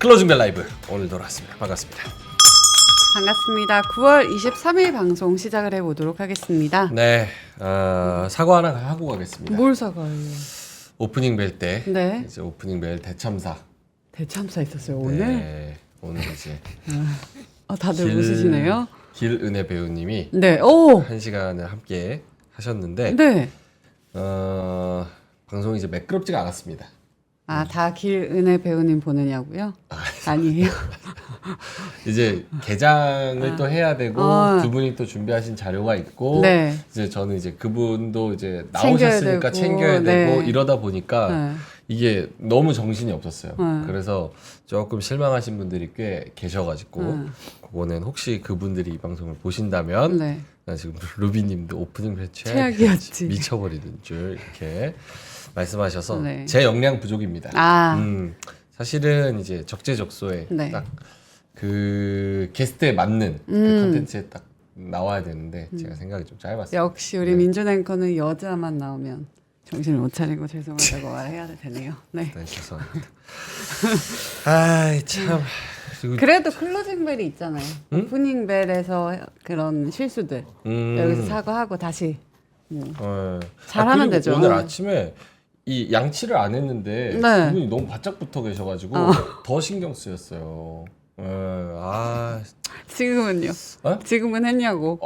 클로징벨 라이브 오늘 돌아왔습니다. 반갑습니다. 반갑습니다. 9월 23일 방송 시작을 해보도록 하겠습니다. 네, 사과 하나 하고 가겠습니다. 뭘 사과해요? 오프닝 벨 때 네. 이제 오프닝 벨 대참사. 대참사 있었어요 오늘? 네, 오늘 이제 다들 웃으시네요. 길은혜 배우님이 네, 오, 한 시간을 함께 하셨는데 네. 방송이 이제 매끄럽지가 않았습니다. 다 길은혜 배우님 보느냐고요? 아니에요. 이제 개장을 또 해야 되고 두 분이 또 준비하신 자료가 있고 네. 이제 저는 이제 그분도 이제 챙겨야 나오셨으니까 되고, 챙겨야 되고 네. 이러다 보니까 네. 이게 너무 정신이 없었어요. 네. 그래서 조금 실망하신 분들이 꽤 계셔가지고 그거는 혹시 그분들이 이 방송을 보신다면 네. 나 지금 루비님도 오프닝 배 최악이었지. 미쳐버리는 줄 이렇게 말씀하셔서 네. 제 역량 부족입니다. 사실은 이제 적재적소에 네. 딱 그 게스트에 맞는 그 컨텐츠에 딱 나와야 되는데 제가 생각이 좀 짧았어요. 역시 우리 민준 앵커는 여자만 나오면 정신을 못 차리고 죄송하다고 말해야 되네요. 네. 네, 죄송합니다. 아이 참. 그리고 그래도 클로징 벨이 있잖아요. 오프닝 벨에서 그런 실수들 여기서 사과하고 다시 잘하면 그리고 되죠. 오늘 아침에 이 양치를 안 했는데 네. 그분이 너무 바짝 붙어 계셔가지고 더 신경 쓰였어요. 지금은요? 어? 지금은 했냐고.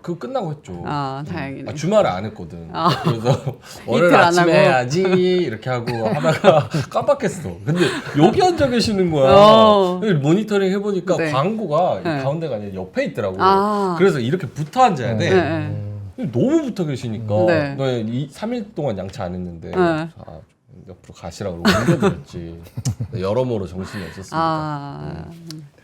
그거 끝나고 했죠. 다행이네. 주말에 안 했거든. 그래서 월요일 이틀 안 아침에 하고. 해야지 이렇게 하고 하다가 깜빡했어. 근데 여기 앉아 계시는 거야. 여기 모니터링 해보니까 네. 광고가 이 네. 가운데가 아니라 옆에 있더라고. 아. 그래서 이렇게 붙어 앉아야 돼. 네. 너무 붙어 계시니까 네. 너 3일 동안 양치 안 했는데 네. 옆으로 가시라고 옮겨드렸지. 여러모로 정신이 없었습니다.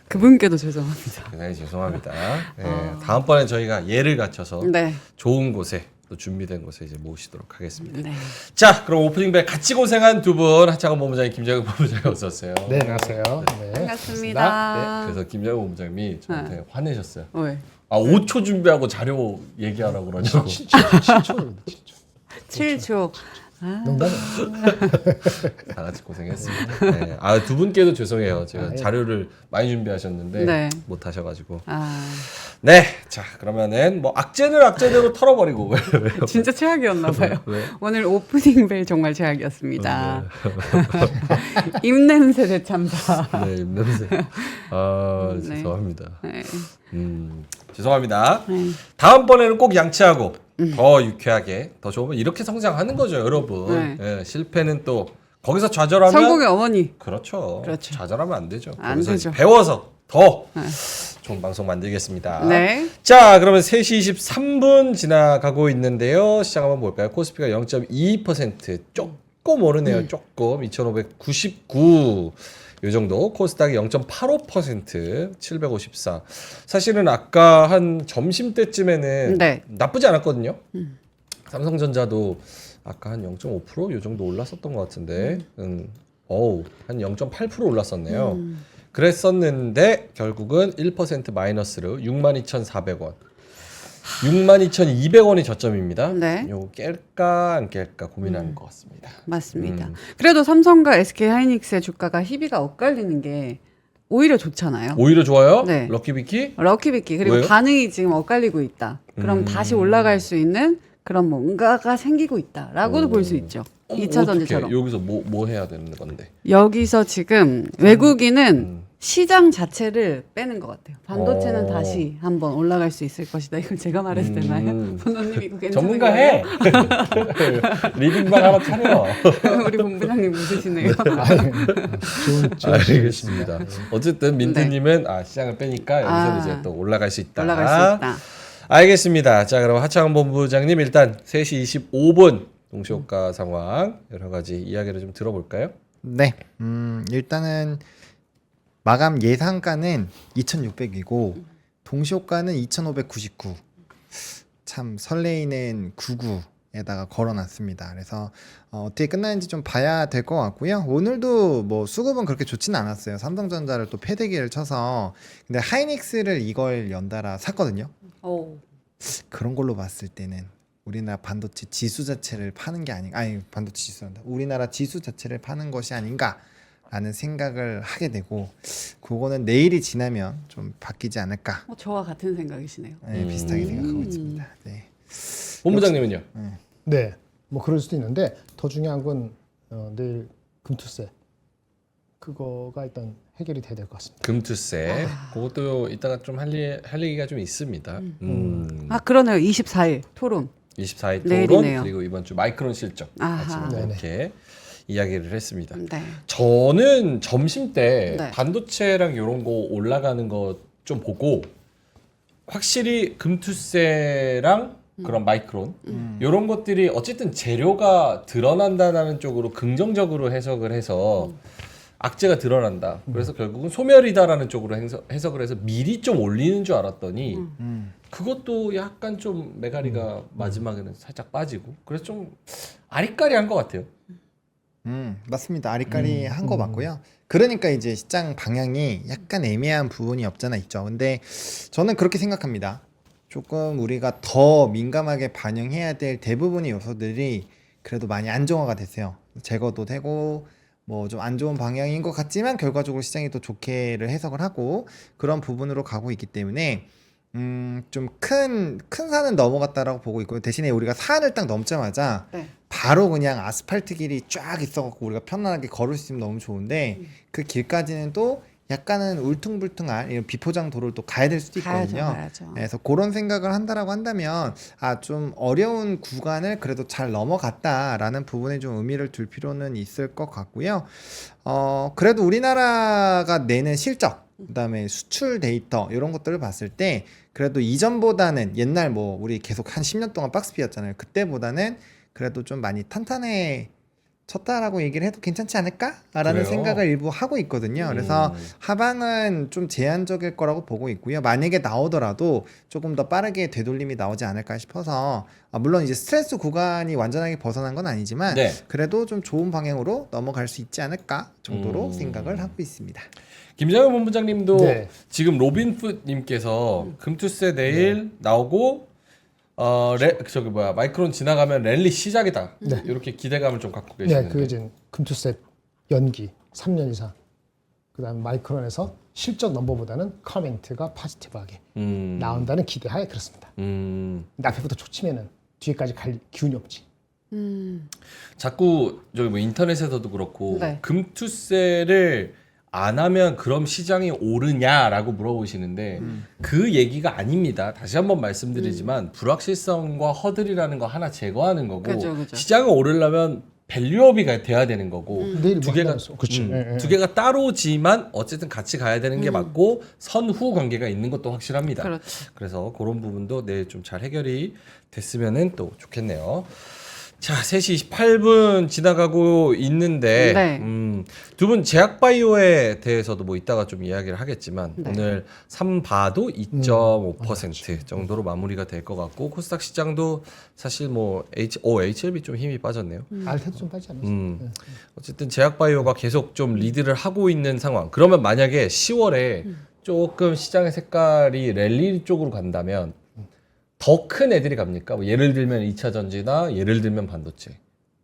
그분께도 죄송합니다. 네, 죄송합니다. 네, 다음번에 저희가 예를 갖춰서 네. 좋은 곳에 또 준비된 곳에 이제 모시도록 하겠습니다. 네. 자, 그럼 오프닝 벨 같이 고생한 두 분, 하창원 본부장님, 김정은 본부장님 어서 오세요. 네, 안녕하세요. 네. 반갑습니다. 네, 그래서 김정은 본부장님이 저한테 화내셨어요. 왜? 5초 준비하고 자료 얘기하라고 그러냐고. 7초. 7초. 농담이에요. 다 같이 고생했습니다. 네. 두 분께도 죄송해요. 제가 자료를 많이 준비하셨는데 네. 못 하셔가지고. 네. 네, 자 그러면은 뭐 악재는 악재대로 털어버리고 왜요? 진짜 최악이었나 봐요. 왜? 오늘 오프닝 벨 정말 최악이었습니다. 입냄새 대참사. 네, 입냄새. 네. 죄송합니다. 네. 죄송합니다. 네. 다음번에는 꼭 양치하고 더 유쾌하게 더 좋으면 이렇게 성장하는 거죠, 여러분. 네. 예, 실패는 또 거기서 좌절하면 성공의 어머니. 그렇죠. 그렇죠. 좌절하면 안 되죠. 안 거기서 되죠. 배워서 더 네. 좋은 방송 만들겠습니다. 네. 자, 그러면 3시 23분 지나가고 있는데요. 시장 한번 볼까요? 코스피가 0.2% 조금 오르네요. 조금 2,599. 요 정도. 코스닥이 0.85% 754. 사실은 아까 한 점심 때쯤에는 네. 나쁘지 않았거든요. 삼성전자도 아까 한 0.5%요 정도 올랐었던 것 같은데, 한 0.8% 올랐었네요. 그랬었는데 결국은 1% 마이너스로 62,400원. 62,200원이 저점입니다. 네. 요거 깰까 안 깰까 고민하는 것 같습니다. 맞습니다. 그래도 삼성과 SK 하이닉스의 주가가 희비가 엇갈리는 게 오히려 좋잖아요. 오히려 좋아요? 네. 럭키비키? 럭키비키 그리고 왜요? 반응이 지금 엇갈리고 있다. 그럼 다시 올라갈 수 있는 그런 뭔가가 생기고 있다라고도 볼 수 있죠. 2차 전지처럼. 어떡해. 여기서 뭐 해야 되는 건데? 여기서 지금 외국인은 시장 자체를 빼는 것 같아요. 반도체는 다시 한번 올라갈 수 있을 것이다. 이건 제가 말해도 되나요? 본원님 이거 괜찮은 전문가 거예요? 해. 리딩방 하나 차려. 우리 본부장님 웃으시네요. 좋은 알겠습니다. 어쨌든 민트님은 시장을 빼니까 여기서 이제 또 올라갈 수 있다. 올라갈 수 있다. 알겠습니다. 자, 그럼 하창원 본부장님 일단 3시 25분 동시호가 상황 여러 가지 이야기를 좀 들어볼까요? 네. 일단은 마감 예상가는 2,600이고 동시호가는 2,599. 참 설레이는 99에다가 걸어놨습니다. 그래서 어떻게 끝나는지 좀 봐야 될 것 같고요. 오늘도 뭐 수급은 그렇게 좋지는 않았어요. 삼성전자를 또 패대기를 쳐서. 근데 하이닉스를 이걸 연달아 샀거든요. 그런 걸로 봤을 때는 우리나라 반도체 지수 자체를 파는 게 아닌가. 아니 반도체 지수란다. 우리나라 지수 자체를 파는 것이 아닌가 라는 생각을 하게 되고 그거는 내일이 지나면 좀 바뀌지 않을까 저와 같은 생각이시네요. 네, 비슷하게 생각하고 있습니다. 네. 본부장님은요? 네, 뭐 그럴 수도 있는데 더 중요한 건 내일 금투세 그거가 일단 해결이 돼야 될 것 같습니다. 금투세. 그것도 이따가 좀 할 얘기가 좀 있습니다. 그러네요. 24일 토론. 24일 토론 내일이네요. 그리고 이번 주 마이크론 실적 아하. 아침에 이렇게 이야기를 했습니다. 네. 저는 점심 때 네. 반도체랑 이런 거 올라가는 거 좀 보고 확실히 금투세랑 그런 마이크론 이런 것들이 어쨌든 재료가 드러난다는 쪽으로 긍정적으로 해석을 해서 악재가 드러난다. 그래서 결국은 소멸이다라는 쪽으로 해석을 해서 미리 좀 올리는 줄 알았더니 그것도 약간 좀 메가리가 마지막에는 살짝 빠지고 그래서 좀 아리까리한 것 같아요. 맞습니다. 아리까리 한 거 맞고요. 그러니까 이제 시장 방향이 약간 애매한 부분이 없잖아 있죠. 근데 저는 그렇게 생각합니다. 조금 우리가 더 민감하게 반영해야 될 대부분의 요소들이 그래도 많이 안정화가 됐어요. 제거도 되고 뭐 좀 안 좋은 방향인 것 같지만 결과적으로 시장이 또 좋게를 해석을 하고 그런 부분으로 가고 있기 때문에 좀 큰 산은 넘어갔다라고 보고 있고요. 대신에 우리가 산을 딱 넘자마자 네. 바로 그냥 아스팔트 길이 쫙 있어갖고 우리가 편안하게 걸을 수 있으면 너무 좋은데 그 길까지는 또 약간은 울퉁불퉁한 이런 비포장 도로를 또 가야 될 수도 있거든요. 가야죠. 그래서 그런 생각을 한다라고 한다면 좀 어려운 구간을 그래도 잘 넘어갔다라는 부분에 좀 의미를 둘 필요는 있을 것 같고요. 그래도 우리나라가 내는 실적 그다음에 수출 데이터 이런 것들을 봤을 때 그래도 이전보다는 옛날 뭐 우리 계속 한 10년 동안 박스비였잖아요. 그때보다는 그래도 좀 많이 탄탄해졌다라고 얘기를 해도 괜찮지 않을까라는 그래요? 생각을 일부 하고 있거든요. 그래서 하방은 좀 제한적일 거라고 보고 있고요. 만약에 나오더라도 조금 더 빠르게 되돌림이 나오지 않을까 싶어서 물론 이제 스트레스 구간이 완전하게 벗어난 건 아니지만 네. 그래도 좀 좋은 방향으로 넘어갈 수 있지 않을까 정도로 생각을 하고 있습니다. 김장현 본부장님도 네. 지금 로빈풋님께서 금투세 내일 나오고 마이크론 지나가면 랠리 시작이다. 네. 이렇게 기대감을 좀 갖고 네, 계시는데. 그 이제 금투세 연기 3년 이상. 그다음 마이크론에서 실적 넘버보다는 커멘트가 포지티브하게 나온다는 기대하에 그렇습니다. 근데 앞에부터 초치면은 뒤에까지 갈 기운이 없지. 자꾸 저기 뭐 인터넷에서도 그렇고 네. 금투세를 안 하면 그럼 시장이 오르냐라고 물어보시는데 그 얘기가 아닙니다. 다시 한번 말씀드리지만 불확실성과 허들이라는 거 하나 제거하는 거고 그죠. 시장을 오르려면 밸류업이 돼야 되는 거고 내일 두 개가 그렇지. 두 개가 따로지만 어쨌든 같이 가야 되는 게 맞고 선후 관계가 있는 것도 확실합니다. 그렇죠. 그래서 그런 부분도 내일 좀 잘 해결이 됐으면은 또 좋겠네요. 자, 3시 28분 지나가고 있는데 네. 두 분 제약바이오에 대해서도 뭐 이따가 좀 이야기를 하겠지만 네. 오늘 3바도 2.5% 정도로 마무리가 될 것 같고 코스닥 시장도 사실 뭐 HLB 좀 힘이 빠졌네요. 알테도 좀 빠지 않았어요. 어쨌든 제약바이오가 계속 좀 리드를 하고 있는 상황. 그러면 만약에 10월에 조금 시장의 색깔이 랠리 쪽으로 간다면 더 큰 애들이 갑니까? 뭐 예를 들면 2차 전지나 예를 들면 반도체.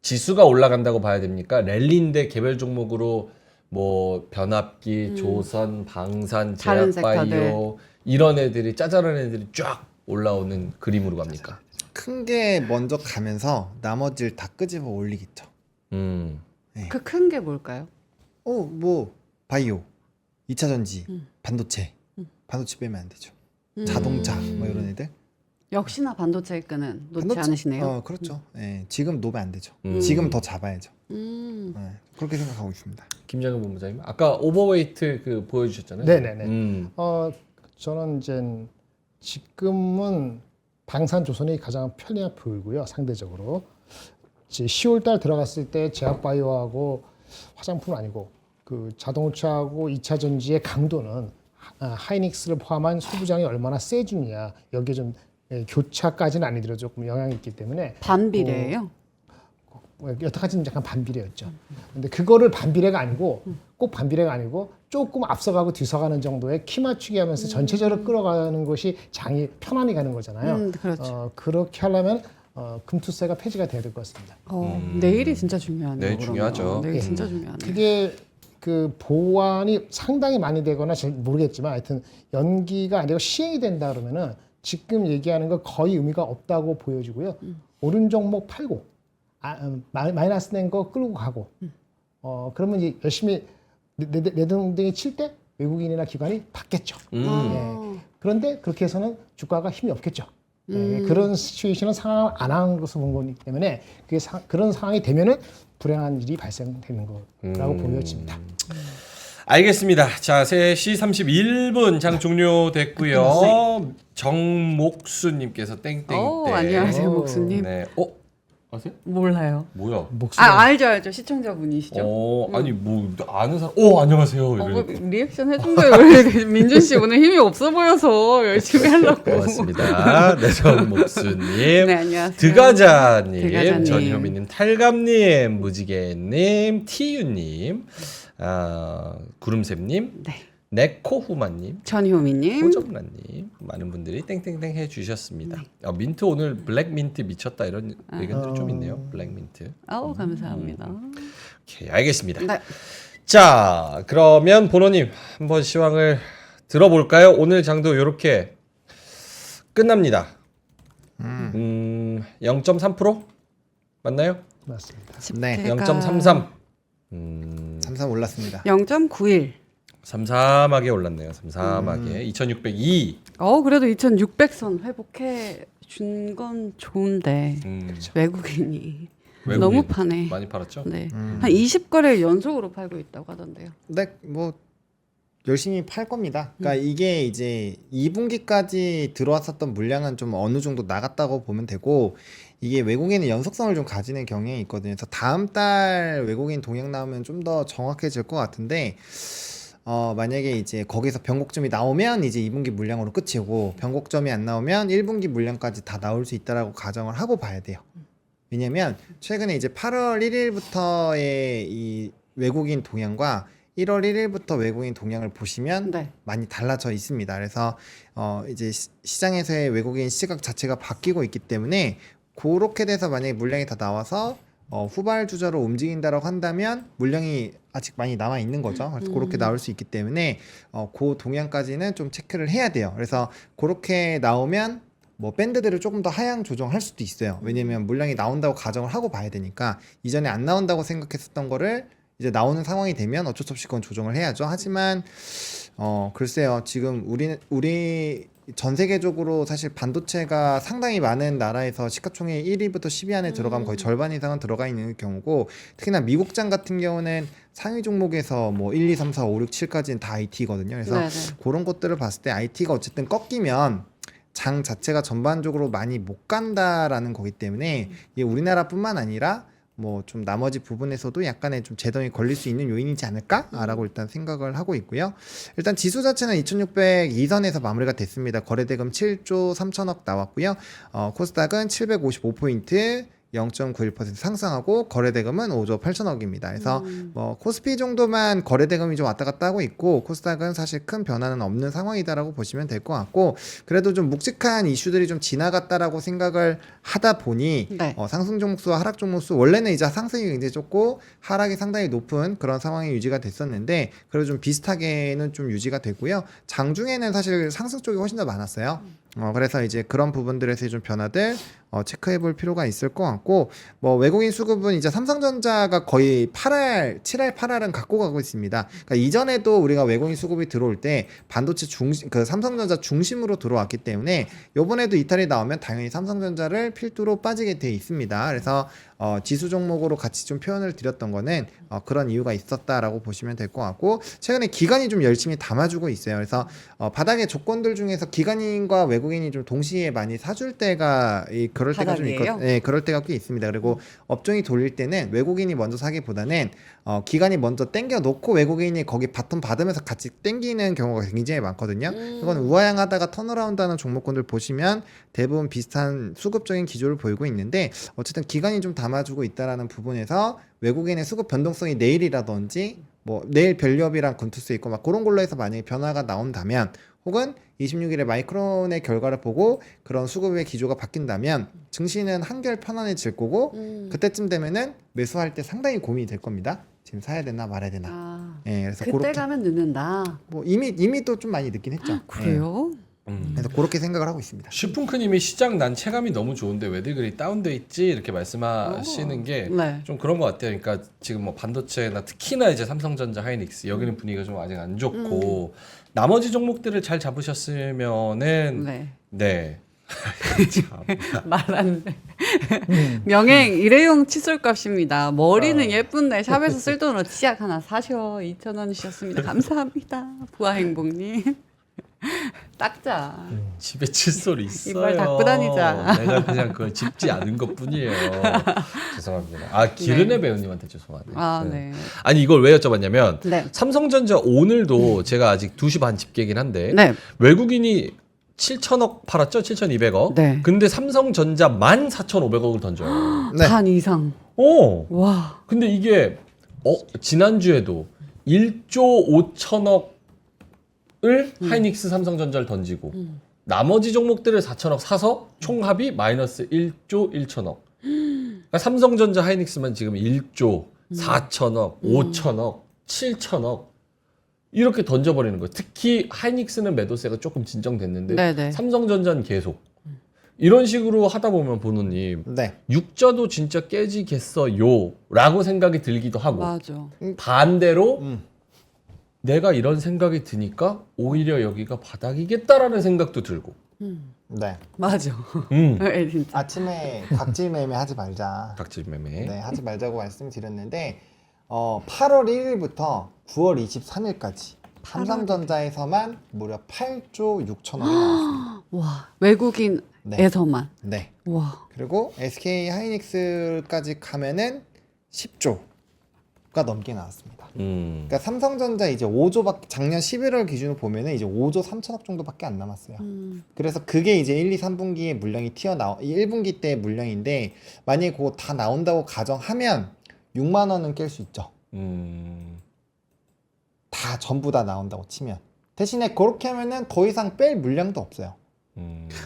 지수가 올라간다고 봐야 됩니까? 랠리인데 개별 종목으로 뭐 변압기, 조선, 방산, 다른 제약바이오 이런 애들이 짜잘한 애들이 쫙 올라오는 그림으로 갑니까? 큰 게 먼저 가면서 나머지를 다 끄집어 올리겠죠. 그 큰 게 뭘까요? 뭐 바이오, 2차 전지, 반도체 빼면 안 되죠. 자동차 뭐 이런 애들. 역시나 반도체 끈은 놓지 반도체? 않으시네요. 그렇죠. 지금 놓으면 안 되죠. 음. 지금 더 잡아야죠. 음. 그렇게 생각하고 있습니다. 김장현 본부장님, 아까 오버웨이트 그 보여주셨잖아요. 네네네. 저는 이제 지금은 방산조선이 가장 편해 보이고요. 상대적으로 이제 10월달 들어갔을 때 제약바이오하고 화장품 아니고 그 자동차하고 2차 전지의 강도는 하이닉스를 포함한 소부장이 얼마나 세주냐 여기에 좀 교차까지는 아니더라도 조금 영향이 있기 때문에 반비례예요. 여태까지는 약간 반비례였죠. 근데 그거를 반비례가 아니고 꼭 반비례가 아니고 조금 앞서가고 뒤서가는 정도의 키 맞추기 하면서 전체적으로 끌어가는 것이 장이 편안히 가는 거잖아요. 그렇죠. 그렇게 하려면 금투세가 폐지가 돼야 될 것 같습니다. 내일이 진짜 중요하네요. 내일 그러면. 중요하죠. 내일 진짜 중요하네요. 그게 그 보완이 상당히 많이 되거나 잘 모르겠지만 하여튼 연기가 안 되고 시행이 된다 그러면은 지금 얘기하는 거 거의 의미가 없다고 보여지고요. 오른 종목 팔고 마이너스 낸 거 끌고 가고 그러면 이제 열심히 내동댕이 칠 때 외국인이나 기관이 받겠죠. 예. 그런데 그렇게 해서는 주가가 힘이 없겠죠. 예, 그런 시츄에이션은 상황을 안 한 것으로 본 거기 때문에 그게 그런 상황이 되면은 불행한 일이 발생되는 거라고 보여집니다. 알겠습니다. 자, 3시 31분 장 종료됐고요. 정목수님께서 땡땡땡. 안녕하세요, 목수님. 네. 아세요? 몰라요. 뭐야? 목소리 알죠. 시청자분이시죠. 아니 뭐 아는 사람. 안녕하세요. 뭐 리액션 해준 거예요. 민준 씨 오늘 힘이 없어 보여서 열심히 하려고. 고맙습니다. 네, 정목수님. 네, 안녕하세요. 드가자님, 드가자님. 전효미님, 탈감님, 무지개님, 티유님, 구름샘님, 네. 네코후마님, 전효미님. 호정란님 많은 분들이 땡땡땡 해주셨습니다. 민트 오늘 블랙 민트 미쳤다 이런 의견들이 좀 있네요. 블랙 민트. 감사합니다. 오케이, 알겠습니다. 네. 자, 그러면 보노님 한번 시황을 들어볼까요? 오늘 장도 이렇게 끝납니다. 0.3% 맞나요? 맞습니다. 네. 0.33. 33 올랐습니다. 0.91. 삼삼하게 올랐네요. 삼삼하게 2,602. 그래도 2,600선 회복해 준 건 좋은데 외국인이 외국인 너무 파네. 많이 팔았죠? 네. 한 20거래일 연속으로 팔고 있다고 하던데요. 네, 뭐 열심히 팔 겁니다. 그러니까 이게 이제 2분기까지 들어왔었던 물량은 좀 어느 정도 나갔다고 보면 되고 이게 외국인은 연속성을 좀 가지는 경향이 있거든요. 그래서 다음 달 외국인 동향 나오면 좀 더 정확해질 것 같은데 만약에 이제 거기서 변곡점이 나오면 이제 2분기 물량으로 끝이고 변곡점이 안 나오면 1분기 물량까지 다 나올 수 있다라고 가정을 하고 봐야 돼요. 왜냐면 최근에 이제 8월 1일부터의 이 외국인 동향과 1월 1일부터 외국인 동향을 보시면 네. 많이 달라져 있습니다. 그래서 이제 시장에서의 외국인 시각 자체가 바뀌고 있기 때문에 그렇게 돼서 만약에 물량이 다 나와서 후발 주자로 움직인다라고 한다면 물량이 아직 많이 남아 있는 거죠. 그래서 그렇게 나올 수 있기 때문에 그 동향까지는 좀 체크를 해야 돼요. 그래서 그렇게 나오면 뭐 밴드들을 조금 더 하향 조정할 수도 있어요. 왜냐면 물량이 나온다고 가정을 하고 봐야 되니까 이전에 안 나온다고 생각했었던 거를 이제 나오는 상황이 되면 어쩔 수 없이 그건 조정을 해야죠. 하지만 글쎄요. 지금 우리 전 세계적으로 사실 반도체가 상당히 많은 나라에서 시가총액 1위부터 10위 안에 들어가면 거의 절반 이상은 들어가 있는 경우고 특히나 미국장 같은 경우는 상위 종목에서 뭐 1, 2, 3, 4, 5, 6, 7까지는 다 IT거든요. 그래서 네네. 그런 것들을 봤을 때 IT가 어쨌든 꺾이면 장 자체가 전반적으로 많이 못 간다라는 거기 때문에 이게 우리나라뿐만 아니라 뭐 좀 나머지 부분에서도 약간의 좀 제동이 걸릴 수 있는 요인이지 않을까라고 일단 생각을 하고 있고요. 일단 지수 자체는 2,602선에서 마무리가 됐습니다. 거래대금 7조 3천억 나왔고요. 코스닥은 755포인트 0.91% 상승하고 거래대금은 5조 8천억입니다. 그래서 뭐 코스피 정도만 거래대금이 좀 왔다 갔다 하고 있고 코스닥은 사실 큰 변화는 없는 상황이다라고 보시면 될 것 같고 그래도 좀 묵직한 이슈들이 좀 지나갔다라고 생각을 하다 보니 네. 상승 종목수와 하락 종목수 원래는 이제 상승이 굉장히 적고 하락이 상당히 높은 그런 상황이 유지가 됐었는데 그래도 좀 비슷하게는 좀 유지가 되고요. 장중에는 사실 상승 쪽이 훨씬 더 많았어요. 그래서 이제 그런 부분들에서의 좀 변화들 체크해 볼 필요가 있을 것 같고 뭐 외국인 수급은 이제 삼성전자가 거의 7할 8할은 갖고 가고 있습니다. 그러니까 이전에도 우리가 외국인 수급이 들어올 때 반도체 중심 그 삼성전자 중심으로 들어왔기 때문에 이번에도 이탈이 나오면 당연히 삼성전자를 필두로 빠지게 돼 있습니다. 그래서 지수 종목으로 같이 좀 표현을 드렸던 거는 그런 이유가 있었다라고 보시면 될 것 같고 최근에 기관이 좀 열심히 담아주고 있어요. 그래서 바닥의 조건들 중에서 기관인과 외국인이 좀 동시에 많이 사줄 때가 그럴 때가 좀 있고, 네, 그럴 때가 꽤 있습니다. 그리고 업종이 돌릴 때는 외국인이 먼저 사기보다는 기관이 먼저 땡겨 놓고 외국인이 거기 바텀 받으면서 같이 땡기는 경우가 굉장히 많거든요. 이건 우하향하다가 턴어라운드하는 종목군들 보시면 대부분 비슷한 수급적인 기조를 보이고 있는데 어쨌든 기관이 좀 담아주고 있다라는 부분에서 외국인의 수급 변동성이 내일이라든지 뭐 내일 별렵이랑 군투스 있고 막 그런 걸로 해서 만약에 변화가 나온다면 혹은 26일에 마이크론의 결과를 보고 그런 수급의 기조가 바뀐다면 증시는 한결 편안해질 거고 그때쯤 되면은 매수할 때 상당히 고민이 될 겁니다. 지금 사야 되나 말아야 되나. 아, 예, 그래서 그때 그렇게 가면 늦는다. 뭐 이미 또 좀 많이 늦긴 했죠. 그래요? 예, 그래서 그렇게 생각을 하고 있습니다. 슈풍크님이 시장 난 체감이 너무 좋은데 왜들 그리 다운돼 있지 이렇게 말씀하시는 게 네. 좀 그런 것 같아요. 그러니까 지금 뭐 반도체나 특히나 이제 삼성전자, 하이닉스 여기는 분위기가 좀 아직 안 좋고 나머지 종목들을 잘 잡으셨으면은 네. 네. 참. 말하는데 명행 일회용 칫솔값입니다. 머리는 예쁜데 샵에서 쓸 돈으로 치약 하나 사셔. 2,000원 주셨습니다. 감사합니다. 부하행복님. 닦자. 집에 칫솔 있어요. 이빨 닦고 다니자. 내가 그냥 그걸 짚지 않은 것뿐이에요. 죄송합니다. 아 기르네 네. 배우님한테 죄송하네. 아, 네. 네. 아니 이걸 왜 여쭤봤냐면 네. 삼성전자 오늘도 제가 아직 2시 반 집계긴 한데 네. 외국인이 7천억 팔았죠? 7,200억. 네. 근데 삼성전자 14,500억을 던져요. 네. 반 이상. 어. 와. 근데 이게 지난주에도 1조 5천억을 하이닉스 삼성전자를 던지고 나머지 종목들을 4천억 사서 총합이 마이너스 1조 1천억. 그러니까 삼성전자 하이닉스만 지금 1조 4천억, 5천억, 7천억 이렇게 던져버리는 거예요. 특히 하이닉스는 매도세가 조금 진정됐는데 네네. 삼성전자는 계속 이런 식으로 하다 보면 보노님 네. 육자도 진짜 깨지겠어요 라고 생각이 들기도 하고 맞아. 반대로 음. 내가 이런 생각이 드니까 오히려 여기가 바닥이겠다라는 생각도 들고 네. 맞아. 음. 네, 진짜. 아침에 각질 매매 하지 말자. 닭집 매매 네, 하지 말자고 말씀드렸는데 8월 1일부터 9월 23일까지 삼성전자에서만 무려 8조 6천억이 나왔습니다. 와. 외국인에서만. 네. 와. 그리고 SK 하이닉스까지 가면은 10조가 넘게 나왔습니다. 그러니까 삼성전자 이제 5조밖에 작년 11월 기준으로 보면은 이제 5조 3천억 정도밖에 안 남았어요. 그래서 그게 이제 1, 2, 3분기에 물량이 튀어나와 1분기 때 물량인데 만약에 그거 다 나온다고 가정하면 6만 원은 깰 수 있죠. 다 전부 다 나온다고 치면 대신에 그렇게 하면은 더 이상 뺄 물량도 없어요.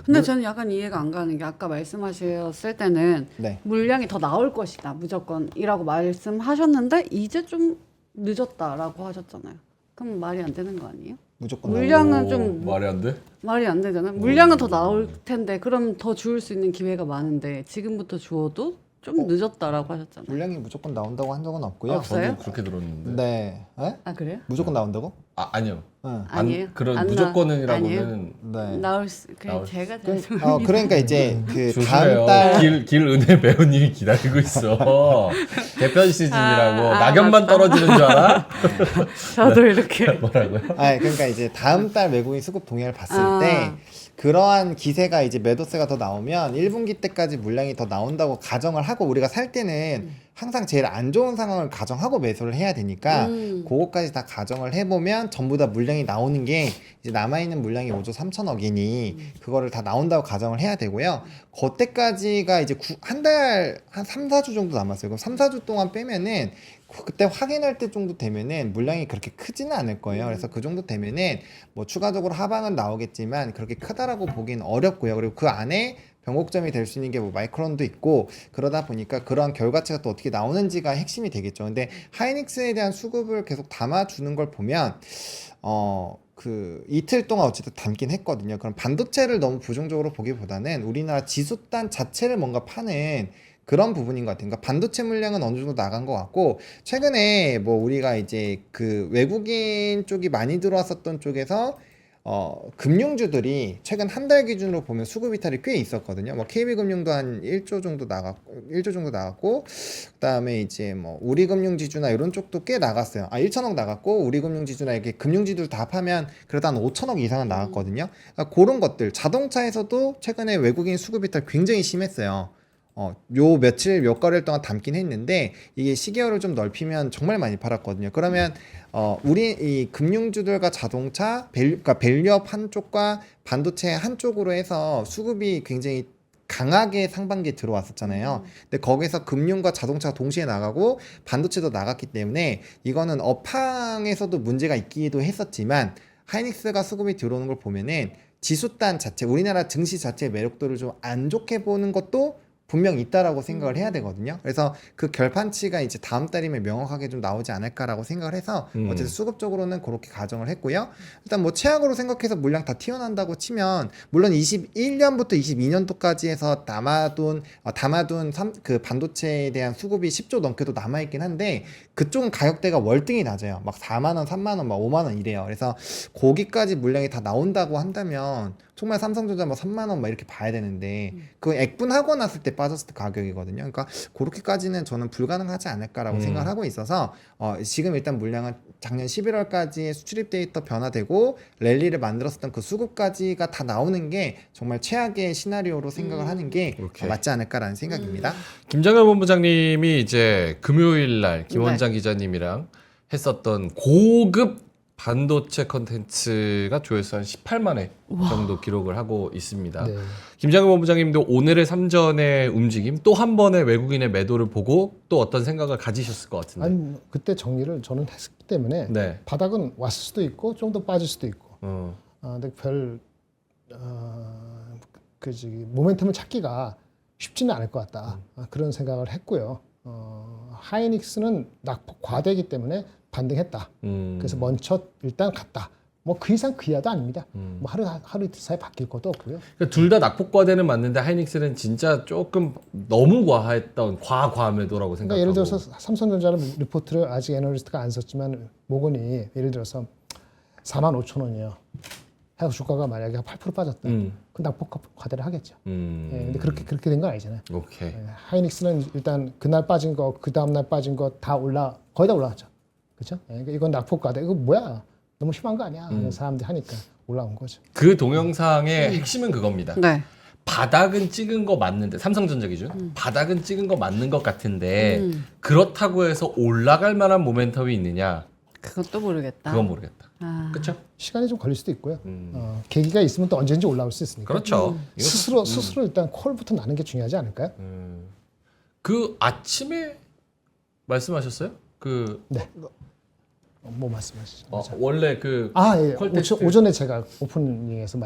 근데 저는 약간 이해가 안 가는 게 아까 말씀하셨을 때는 네. 물량이 더 나올 것이다 무조건이라고 말씀하셨는데 이제 좀 늦었다라고 하셨잖아요. 그럼 말이 안 되는 거 아니에요? 무조건 물량은 오, 좀 말이 안 돼? 말이 안 되잖아요. 물량은 더 나올 텐데 그럼 더 주울 수 있는 기회가 많은데 지금부터 주어도 좀 늦었다라고 하셨잖아요. 물량이 무조건 나온다고 한 적은 없고요. 없어요? 저도 그렇게 들었는데 네. 에? 아 그래요? 무조건 나온다고? 아니요 응. 아니에요? 그런 안 무조건이라고는 네. 나올 수 그냥 나올 제가 그, 죄송합니다. 그러니까 이제 그 조심해요. 다음 달 길은혜 배우님이 기다리고 있어. 개편 시즌이라고 낙엽만 맞다. 떨어지는 줄 알아? 저도 이렇게 뭐라고요? 그러니까 이제 다음 달 외국인 수급 동향을 봤을 아. 때 그러한 기세가 이제 매도세가 더 나오면 1분기 때까지 물량이 더 나온다고 가정을 하고 우리가 살 때는 항상 제일 안 좋은 상황을 가정하고 매수를 해야 되니까 그거까지 다 가정을 해보면 전부 다 물량이 나오는 게 이제 남아있는 물량이 5조 3천억이니 그거를 다 나온다고 가정을 해야 되고요. 그때까지가 이제 한 3, 4주 정도 남았어요. 그럼 3, 4주 동안 빼면은 그때 확인할 때 정도 되면은 물량이 그렇게 크지는 않을 거예요. 그래서 그 정도 되면은 뭐 추가적으로 하방은 나오겠지만 그렇게 크다라고 보기는 어렵고요. 그리고 그 안에 변곡점이 될 수 있는 게 뭐 마이크론도 있고 그러다 보니까 그러한 결과치가 또 어떻게 나오는지가 핵심이 되겠죠. 근데 하이닉스에 대한 수급을 계속 담아주는 걸 보면 그 이틀 동안 어쨌든 담긴 했거든요. 그럼 반도체를 너무 부정적으로 보기보다는 우리나라 지수단 자체를 뭔가 파는 그런 부분인 것 같아요. 그러니까 반도체 물량은 어느 정도 나간 것 같고 최근에 뭐 우리가 이제 그 외국인 쪽이 많이 들어왔었던 쪽에서 금융주들이 최근 한 달 기준으로 보면 수급 이탈이 꽤 있었거든요. 뭐 KB금융도 한 1조 정도 나갔고, 그다음에 이제 뭐 우리금융지주나 이런 쪽도 꽤 나갔어요. 1천억 나갔고 우리금융지주나 이렇게 금융지주를 다 합하면 그래도 한 5천억 이상은 나갔거든요. 그러니까 그런 것들 자동차에서도 최근에 외국인 수급 이탈 굉장히 심했어요. 요 며칠 몇 거래일 동안 담긴 했는데 이게 시계열을 좀 넓히면 정말 많이 팔았거든요. 그러면 우리 이 금융주들과 자동차, 그러니까 밸류업 한쪽과 반도체 한쪽으로 해서 수급이 굉장히 강하게 상반기에 들어왔었잖아요. 근데 거기서 금융과 자동차가 동시에 나가고 반도체도 나갔기 때문에 이거는 업황에서도 문제가 있기도 했었지만 하이닉스가 수급이 들어오는 걸 보면은 지수단 자체, 우리나라 증시 자체의 매력도를 좀 안 좋게 보는 것도 분명 있다라고 생각을 해야 되거든요. 그래서 그 결판치가 이제 다음 달이면 명확하게 좀 나오지 않을까라고 생각을 해서 어쨌든 수급적으로는 그렇게 가정을 했고요. 일단 뭐 최악으로 생각해서 물량 다 튀어나온다고 치면 물론 21년부터 22년도까지 해서 담아둔 그 반도체에 대한 수급이 10조 넘게도 남아있긴 한데 그쪽은 가격대가 월등히 낮아요. 막 4만 원, 3만 원, 막 5만 원 이래요. 그래서 거기까지 물량이 다 나온다고 한다면 정말 삼성전자 뭐 3만 원 막 이렇게 봐야 되는데 그 액분하고 났을 때 빠졌을 때 가격이거든요. 그러니까 그렇게까지는 저는 불가능하지 않을까라고 생각을 하고 있어서 지금 일단 물량은 작년 11월까지 수출입 데이터 변화되고 랠리를 만들었었던 그 수급까지가 다 나오는 게 정말 최악의 시나리오로 생각을 하는 게 오케이. 맞지 않을까라는 생각입니다. 김장현 본부장님이 이제 금요일 날 김원장 기자님이랑 했었던 고급 반도체 컨텐츠가 조회수 한 18만 회 정도 기록을 하고 있습니다. 네. 김장현 본부장님도 오늘의 삼전의 움직임 또 한 번의 외국인의 매도를 보고 또 어떤 생각을 가지셨을 것 같은데. 아니 그때 정리를 저는 했기 때문에 네. 바닥은 왔을 수도 있고 좀 더 빠질 수도 있고. 근데 모멘텀을 찾기가 쉽지는 않을 것 같다. 그런 생각을 했고요. 하이닉스는 낙폭 과대이기 때문에 반등했다. 그래서 먼저 일단 갔다. 뭐 그 이상 그 이하도 아닙니다. 뭐 하루 이틀 사이 바뀔 것도 없고요. 그러니까 둘 다 낙폭과대는 맞는데 하이닉스는 진짜 조금 너무 과했던 과매도라고 생각하고. 그러니까 예를 들어서 삼성전자는 리포트를 아직 애널리스트가 안 썼지만 모건이 예를 들어서 4만 5천 원이에요. 해서 주가가 만약에 8% 빠졌다. 그 낙폭 과대를 하겠죠. 근데 그렇게 된 건 아니잖아요. 오케이. 하이닉스는 일단 그날 빠진 거, 그 다음 날 빠진 거 다 거의 다 올라왔죠. 그렇죠? 그러니까 이건 낙폭 과대. 이거 뭐야? 너무 심한 거 아니야? 사람들이 하니까 올라온 거죠. 그 동영상의 핵심은 그겁니다. 네. 바닥은 찍은 거 맞는데 삼성전자 기준 바닥은 찍은 거 맞는 것 같은데 그렇다고 해서 올라갈 만한 모멘텀이 있느냐? 그것도 모르겠다. 그건 모르겠다. 아. 그렇죠? 시간이 좀 걸릴 수도 있고요. 계기가 있으면 또 언제든지 올라올 수 있으니까. 그렇죠. 이거- 스스로 일단 콜부터 나는 게 중요하지 않을까요? 그 아침에 말씀하셨어요? 그 네. 뭐 말씀하시죠? 원래 그 예. 퀄테스트 오전에 제가 오프닝에서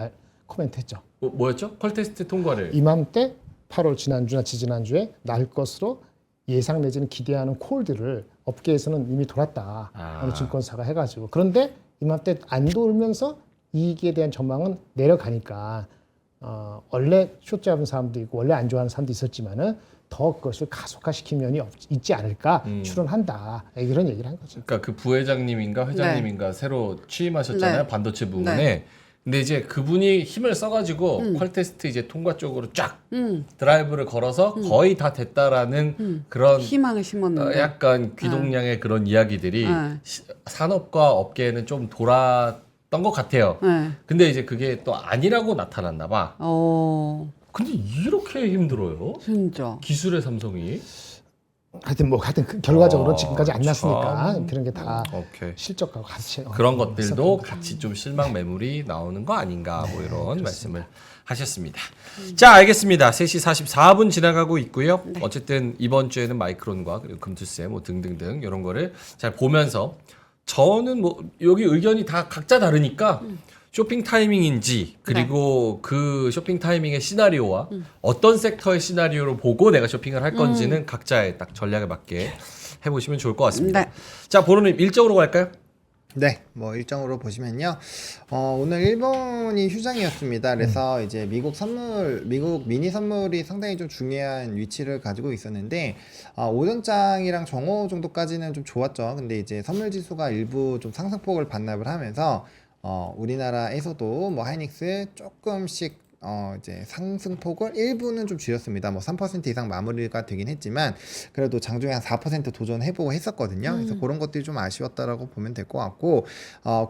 코멘트했죠. 뭐였죠? 퀄테스트 통과를 이맘때 8월 지난주나 지지난주에 날 것으로 예상 내지는 기대하는 콜들을 업계에서는 이미 돌았다. 어느 증권사가 해가지고. 그런데 이맘때 안 돌면서 이익에 대한 전망은 내려가니까 원래 숏 잡은 사람도 있고 원래 안 좋아하는 사람도 있었지만은 더 그것을 가속화시킨 면이 있지 않을까 추론한다. 이런 얘기를 한 거죠. 그러니까 그 부회장님인가 회장님인가 새로 취임하셨잖아요. 네. 반도체 부문에. 네. 근데 이제 그분이 힘을 써가지고 퀄테스트 이제 통과 쪽으로 쫙 드라이브를 걸어서 거의 다 됐다라는 그런 희망을 심었는데. 약간 귀동량의 그런 이야기들이 네. 산업과 업계에는 좀 돌았던 것 같아요. 네. 근데 이제 그게 또 아니라고 나타났나 봐. 근데 이렇게 힘들어요? 진짜. 기술의 삼성이. 하여튼 그 결과적으로 아, 지금까지 안 났으니까 참. 그런 게 다 오케이. 실적과 같이 그런 것들도 있었던 거죠. 같이 좀 실망 매물이 나오는 거 아닌가 뭐 이런 말씀을 하셨습니다. 자, 알겠습니다. 3시 44분 지나가고 있고요. 어쨌든 이번 주에는 마이크론과 그리고 금투세 뭐 등등등 이런 거를 잘 보면서 저는 뭐 여기 의견이 다 각자 다르니까 쇼핑 타이밍인지 그리고 그 쇼핑 타이밍의 시나리오와 어떤 섹터의 시나리오를 보고 내가 쇼핑을 할 건지는 각자의 딱 전략에 맞게 해보시면 좋을 것 같습니다. 네. 자, 보로님 일정으로 갈까요? 네, 뭐 일정으로 보시면요. 오늘 일본이 휴장이었습니다. 그래서 이제 미국 미니 선물이 상당히 좀 중요한 위치를 가지고 있었는데 오전장이랑 정오 정도까지는 좀 좋았죠. 근데 이제 선물 지수가 일부 좀 상승폭을 반납을 하면서 우리나라에서도 뭐 하이닉스 조금씩 이제 상승폭을 일부는 좀 줄였습니다. 뭐 3% 이상 마무리가 되긴 했지만 그래도 장중에 한 4% 도전해보고 했었거든요. 그래서 그런 것들이 좀 아쉬웠다라고 보면 될 것 같고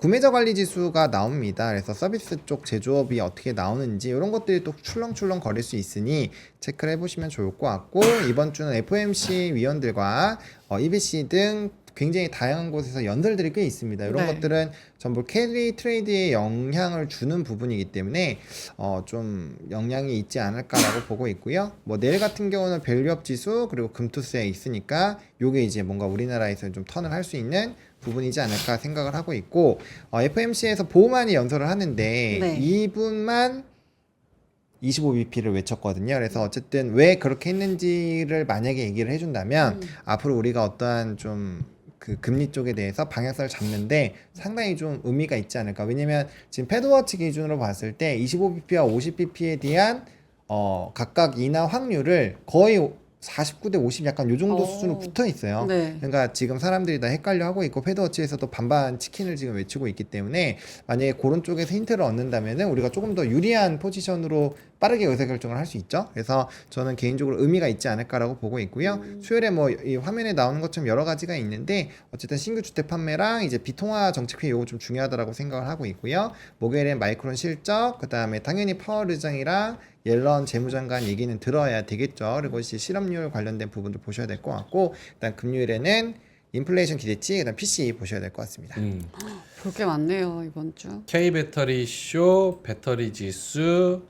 구매자 관리 지수가 나옵니다. 그래서 서비스 쪽 제조업이 어떻게 나오는지 이런 것들이 또 출렁출렁 거릴 수 있으니 체크를 해보시면 좋을 것 같고 이번 주는 FOMC 위원들과 EBC 등 굉장히 다양한 곳에서 연설들이 꽤 있습니다. 이런 네. 것들은 전부 캐리 트레이드에 영향을 주는 부분이기 때문에 좀 영향이 있지 않을까라고 보고 있고요. 뭐 내일 같은 경우는 밸류업 지수 그리고 금투세에 있으니까 요게 이제 뭔가 우리나라에서 좀 턴을 할 수 있는 부분이지 않을까 생각을 하고 있고 FMC에서 보호만이 연설을 하는데 네. 이분만 25bp를 외쳤거든요. 그래서 어쨌든 왜 그렇게 했는지를 만약에 얘기를 해준다면 앞으로 우리가 어떠한 좀 그 금리 쪽에 대해서 방향성을 잡는데 상당히 좀 의미가 있지 않을까. 왜냐면 지금 패드워치 기준으로 봤을 때 25bp와 50bp에 대한 각각 인하 확률을 거의 49대 50 약간 요 정도 수준으로 붙어 있어요. 네. 그러니까 지금 사람들이 다 헷갈려 하고 있고 패드워치에서도 반반 치킨을 지금 외치고 있기 때문에 만약에 그런 쪽에서 힌트를 얻는다면은 우리가 조금 더 유리한 포지션으로 빠르게 의사결정을 할 수 있죠. 그래서 저는 개인적으로 의미가 있지 않을까라고 보고 있고요. 수요일에 뭐 이 화면에 나오는 것처럼 여러 가지가 있는데 어쨌든 신규 주택 판매랑 이제 비통화 정책 피해 요거 좀 중요하다라고 생각을 하고 있고요. 목요일엔 마이크론 실적, 그다음에 당연히 파월 의장이랑 옐런 재무장관 얘기는 들어야 되겠죠. 그리고 이제 실업률 관련된 부분도 보셔야 될 것 같고, 일단 금요일에는 인플레이션 기대치, 그다음 PCE 보셔야 될 것 같습니다. 볼 게 많네요 이번 주. K 배터리 쇼, 배터리 지수,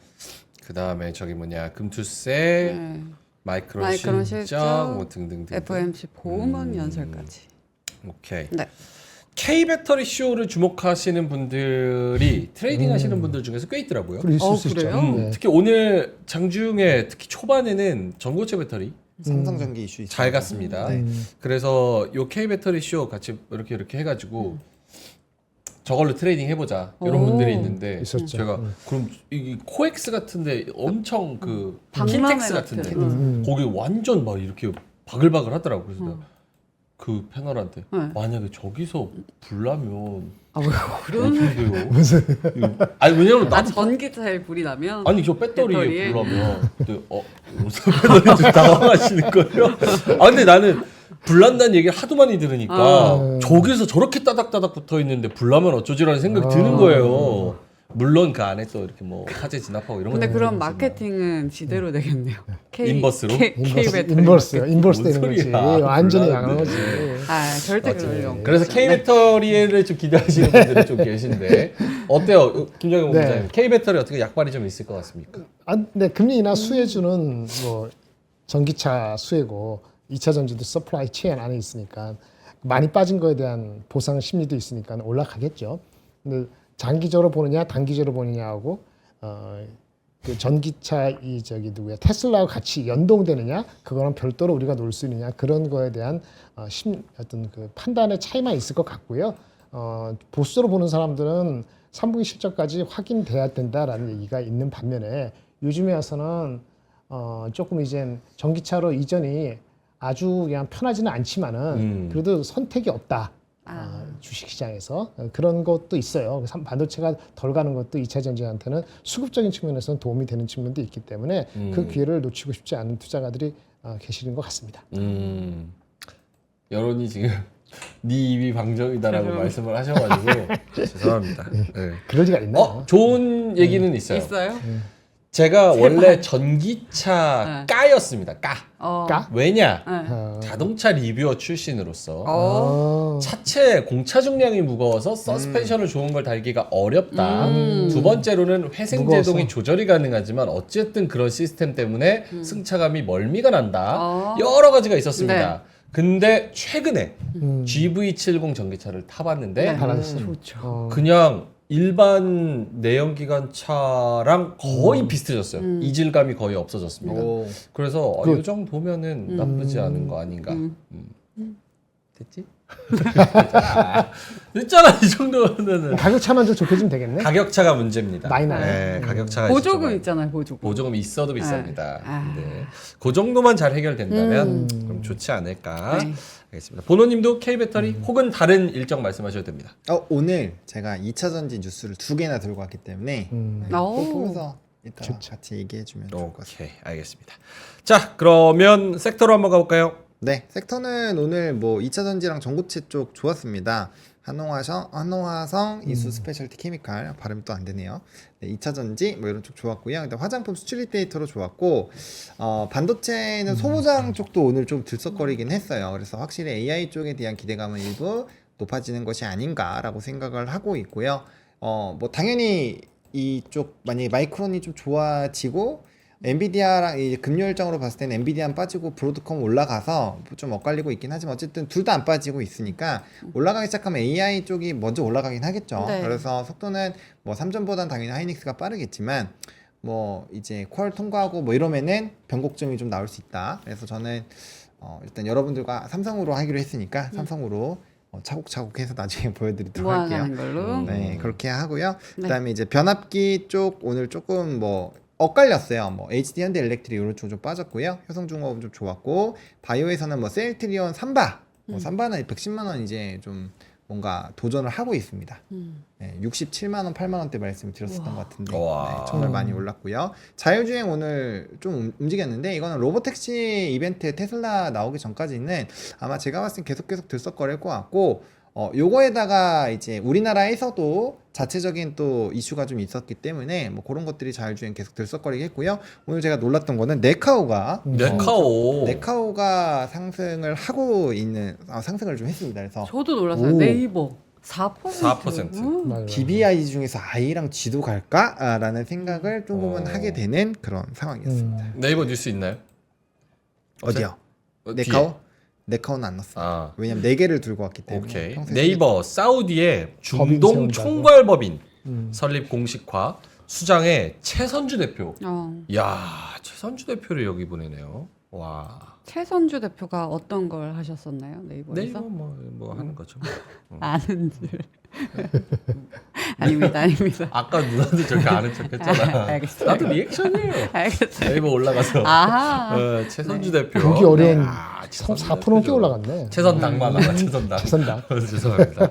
그 다음에 저기 뭐냐 금투세, 네. 마이크론 실적, 뭐 등등등. FOMC 보험원 연설까지. 오케이. 네. K 배터리 쇼를 주목하시는 분들이 트레이딩 하시는 분들 중에서 꽤 있더라고요. 그럴 수 있죠. 그래요? 네. 특히 오늘 장중에 특히 초반에는 전고체 배터리 삼성전기 이슈 있죠. 잘 갔습니다. 네. 그래서 요 K 배터리 쇼 같이 이렇게 해가지고 저걸로 트레이딩 해보자 이런 오. 분들이 있는데 있었죠. 제가 그럼 이 코엑스 같은데 엄청 그 박람회 킨텍스 같은데 같은. 거기 완전 막 이렇게 바글바글 하더라고. 그래서 내가 그 패널한테 네. 만약에 저기서 불나면 아 왜 그런? 어떻게 돼요? 아니 왜냐면 아 나도 전기차에 불이 나면. 아니 저 배터리에 배터리에? 불나면 근데 무슨 배터리 좀 당황하시는 거예요? 아 근데 나는 불난다는 얘기를 하도 많이 들으니까 아. 저기서 저렇게 따닥따닥 붙어 있는데 불나면 어쩌지라는 생각이 드는 거예요. 물론 그 안에 또 이렇게 뭐 화재 진압하고 이런 근데 것도 그런 있지만. 마케팅은 지대로 되겠네요. K, 인버스로? K 배터리. 인버스요. 인버스 뭔 되는 거지. 소리야. 완전히 불나는데. 양한 거지. 아 절대 그러려고. 그래서 K 배터리를 좀 기대하시는 분들이 좀 계신데 어때요, 김정영 네. 본부장님? K 배터리 어떻게 약발이 좀 있을 것 같습니까? 네, 금리 인하 수혜주는 뭐 전기차 수혜고 2차 전지도 서플라이 체인 안에 있으니까 많이 빠진 거에 대한 보상 심리도 있으니까 올라가겠죠. 근데 장기적으로 보느냐 단기적으로 보느냐하고 그 전기차 이 저기 누구야 테슬라와 같이 연동되느냐 그거는 별도로 우리가 놓을 수 있느냐 그런 거에 대한 어떤 그 판단의 차이만 있을 것 같고요. 보수적으로 보는 사람들은 3분기 실적까지 확인돼야 된다라는 얘기가 있는 반면에 요즘에 와서는 조금 이제 전기차로 이전이 아주 그냥 편하지는 않지만은 그래도 선택이 없다. 주식시장에서 그런 것도 있어요. 반도체가 덜 가는 것도 2차 전지한테는 수급적인 측면에서는 도움이 되는 측면도 있기 때문에 그 기회를 놓치고 싶지 않은 투자가들이 계시는 것 같습니다. 여론이 지금 네 입이 방정이다라고 말씀을 하셔가지고 죄송합니다. 네. 그럴 리가 있나요? 좋은 얘기는 있어요. 있어요? 제가 원래 전기차 네. 까였습니다. 까. 까? 왜냐? 네. 자동차 리뷰어 출신으로서 차체 공차 중량이 무거워서 서스펜션을 좋은 걸 달기가 어렵다. 두 번째로는 회생 제동이 조절이 가능하지만 어쨌든 그런 시스템 때문에 승차감이 멀미가 난다. 여러 가지가 있었습니다. 네. 근데 최근에 GV70 전기차를 타봤는데 네. 달라졌어요. 좋죠. 그냥 일반 내연기관 차랑 거의 비슷해졌어요. 이질감이 거의 없어졌습니다. 오. 그래서 이 정도면은 나쁘지 않은 거 아닌가. 됐지? 됐잖아 이 정도면은. 가격차만 좀 좁혀지면 되겠네. 가격차가 문제입니다. 많이 나요. 네, 가격차가 보조금 있어서 있잖아요, 보조금. 보조금 있어도 비쌉니다. 아. 네. 그 정도만 잘 해결된다면 그럼 좋지 않을까. 네. 알겠습니다. 보노님도 K 배터리 혹은 다른 일정 말씀하셔도 됩니다. 오늘 제가 2차 전지 뉴스를 2개나 들고 왔기 때문에 네, 오. 꼭 보면서 이따 같이 얘기해주면 좋을 것 같습니다. 오케이, 알겠습니다. 자, 그러면 섹터로 한번 가볼까요? 네, 섹터는 오늘 뭐 2차 전지랑 전고체 쪽 좋았습니다. 한홍화성, 이수 스페셜티 케미칼 발음이 또 안 되네요. 네, 2차 전지 뭐 이런 쪽 좋았고요. 일단 화장품 수출 데이터로 좋았고 반도체는 소모장 쪽도 오늘 좀 들썩거리긴 했어요. 그래서 확실히 AI 쪽에 대한 기대감은 일부 높아지는 것이 아닌가라고 생각을 하고 있고요. 뭐 당연히 이쪽 만약에 마이크론이 좀 좋아지고 엔비디아랑 이제 금요 일정으로 봤을 때는 엔비디아는 빠지고 브로드컴 올라가서 좀 엇갈리고 있긴 하지만 어쨌든 둘 다 안 빠지고 있으니까 올라가기 시작하면 AI 쪽이 먼저 올라가긴 하겠죠. 네. 그래서 속도는 뭐 삼전보단 당연히 하이닉스가 빠르겠지만 뭐 이제 퀄 통과하고 뭐 이러면은 변곡점이 좀 나올 수 있다. 그래서 저는 일단 여러분들과 삼성으로 하기로 했으니까 삼성으로 차곡차곡 해서 나중에 보여드리도록 할게요. 모아가는 걸로. 네, 그렇게 하고요. 네. 그다음에 이제 변압기 쪽 오늘 조금 뭐 엇갈렸어요. 뭐 HD 현대 일렉트릭 이런 쪽 좀 빠졌고요. 효성중공업은 좀 좋았고 바이오에서는 뭐 셀트리온 삼바, 뭐 삼바는 110만 원 이제 좀 뭔가 도전을 하고 있습니다. 네, 67만 원, 8만 원대 말씀을 드렸었던 것 같은데 와. 네, 정말 많이 올랐고요. 자율주행 오늘 좀 움직였는데 이거는 로보택시 이벤트 테슬라 나오기 전까지는 아마 제가 봤을 땐 계속 들썩거릴 것 같고 요거에다가 이제 우리나라에서도 자체적인 또 이슈가 좀 있었기 때문에 뭐 그런 것들이 자율주행 계속 들썩거리게 했고요. 오늘 제가 놀랐던 거는 네카오가 네카오가 상승을 하고 있는 상승을 좀 했습니다. 그래서 저도 놀랐어요. 오. 네이버 4%. 4%. 맞아요. BBI 중에서 I랑 G도 갈까라는 생각을 조금은 하게 되는 그런 상황이었습니다. 네이버 뉴스 있나요? 어디요? 뒤에. 네카오는 안 넣었어요. 아, 왜냐면 4개를 들고 왔기 때문에. 오케이. 평소에 네이버 사우디의 법인 중동 세운다고. 총괄법인 설립 공식화 수장의 최선주 대표. 야, 최선주 대표를 여기 보내네요. 와. 최선주 대표가 어떤 걸 하셨었나요? 네이버에서? 네이버 뭐 하는 거죠. 아는 줄. 아닙니다. 아까 누나도 저렇게 아는 척했잖아. 알겠어요. 나도 리액션이에요. 알겠어요. 네이버 올라가서 아하. 최선주 대표. 보기 어려운 야, 최선주 4% 넘게 대표죠. 올라갔네. 최선당만 알아. 최선당. 최선당. 죄송합니다.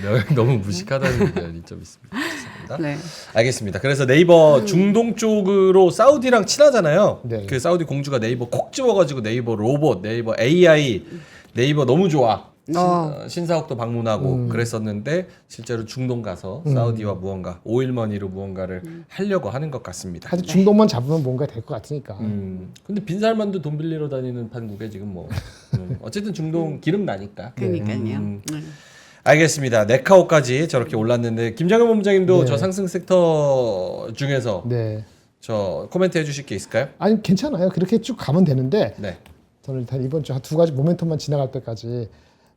명예 너무 무식하다는 의견이 좀 있습니다. 죄송합니다. 네. 알겠습니다. 그래서 네이버 중동 쪽으로 사우디랑 친하잖아요. 네. 그 사우디 공주가 네이버 콕 집어가지고 네이버 로봇, 네이버 AI, 네이버 너무 좋아. 신사옥도 방문하고 그랬었는데 실제로 중동 가서 사우디와 무언가 오일머니로 무언가를 하려고 하는 것 같습니다. 하여튼 중동만 잡으면 뭔가 될 것 같으니까. 근데 빈살만도 돈 빌리러 다니는 판국에 지금 뭐 어쨌든 중동 기름 나니까. 그러니까요. 알겠습니다. 네카오까지 저렇게 올랐는데 김정현 본부장님도 네. 저 상승 섹터 중에서 네. 저 코멘트 해주실 게 있을까요? 아니 괜찮아요. 그렇게 쭉 가면 되는데 네. 저는 일단 이번 주 한 2가지 모멘텀만 지나갈 때까지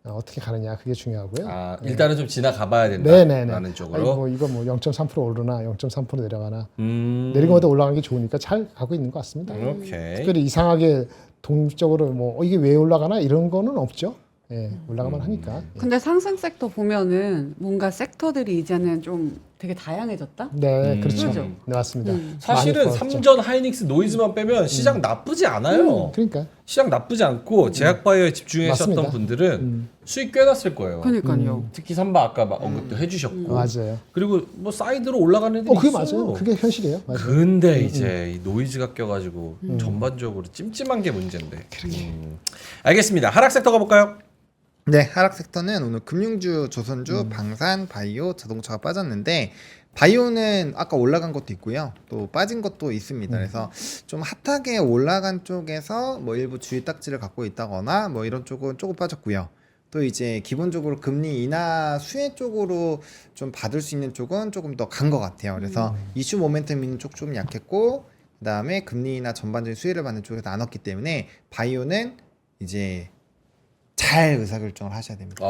어떻게 가느냐 그게 중요하고요. 아 일단은 좀 지나가봐야 네네네. 된다라는 아니, 쪽으로. 뭐 이거 뭐 0.3% 오르나 0.3% 내려가나 음. 내리고마다 올라가는 게 좋으니까 잘 가고 있는 것 같습니다. 오케이. 특별히 이상하게 동적으로 뭐 이게 왜 올라가나 이런 거는 없죠. 예, 올라가만 하니까. 근데 상승 섹터 보면은 뭔가 섹터들이 이제는 좀 되게 다양해졌다? 네, 그렇죠. 그죠? 네, 맞습니다. 사실은 많이 좋았죠. 삼전 하이닉스 노이즈만 빼면 시장 나쁘지 않아요. 그러니까 시장 나쁘지 않고 제약바이오에 집중하셨던 맞습니다. 분들은 수익 꽤 났을 거예요. 그러니까요. 특히 삼바 아까 언급도 해주셨고 맞아요. 그리고 뭐 사이드로 올라가는 애들이 그게 있어요. 맞아요. 그게 현실이에요. 맞아요. 근데 이제 이 노이즈가 껴가지고 전반적으로 찜찜한 게 문제인데. 알겠습니다. 하락 섹터 가볼까요? 네, 하락 섹터는 오늘 금융주, 조선주, 방산, 바이오, 자동차가 빠졌는데 바이오는 아까 올라간 것도 있고요. 또 빠진 것도 있습니다. 그래서 좀 핫하게 올라간 쪽에서 뭐 일부 주의 딱지를 갖고 있다거나 뭐 이런 쪽은 조금 빠졌고요. 또 이제 기본적으로 금리 인하 수혜 쪽으로 좀 받을 수 있는 쪽은 조금 더 간 것 같아요. 그래서 이슈 모멘텀 있는 쪽 좀 약했고 그다음에 금리 인하 전반적인 수혜를 받는 쪽에서 나눴기 때문에 바이오는 이제 잘 의사결정을 하셔야 됩니다.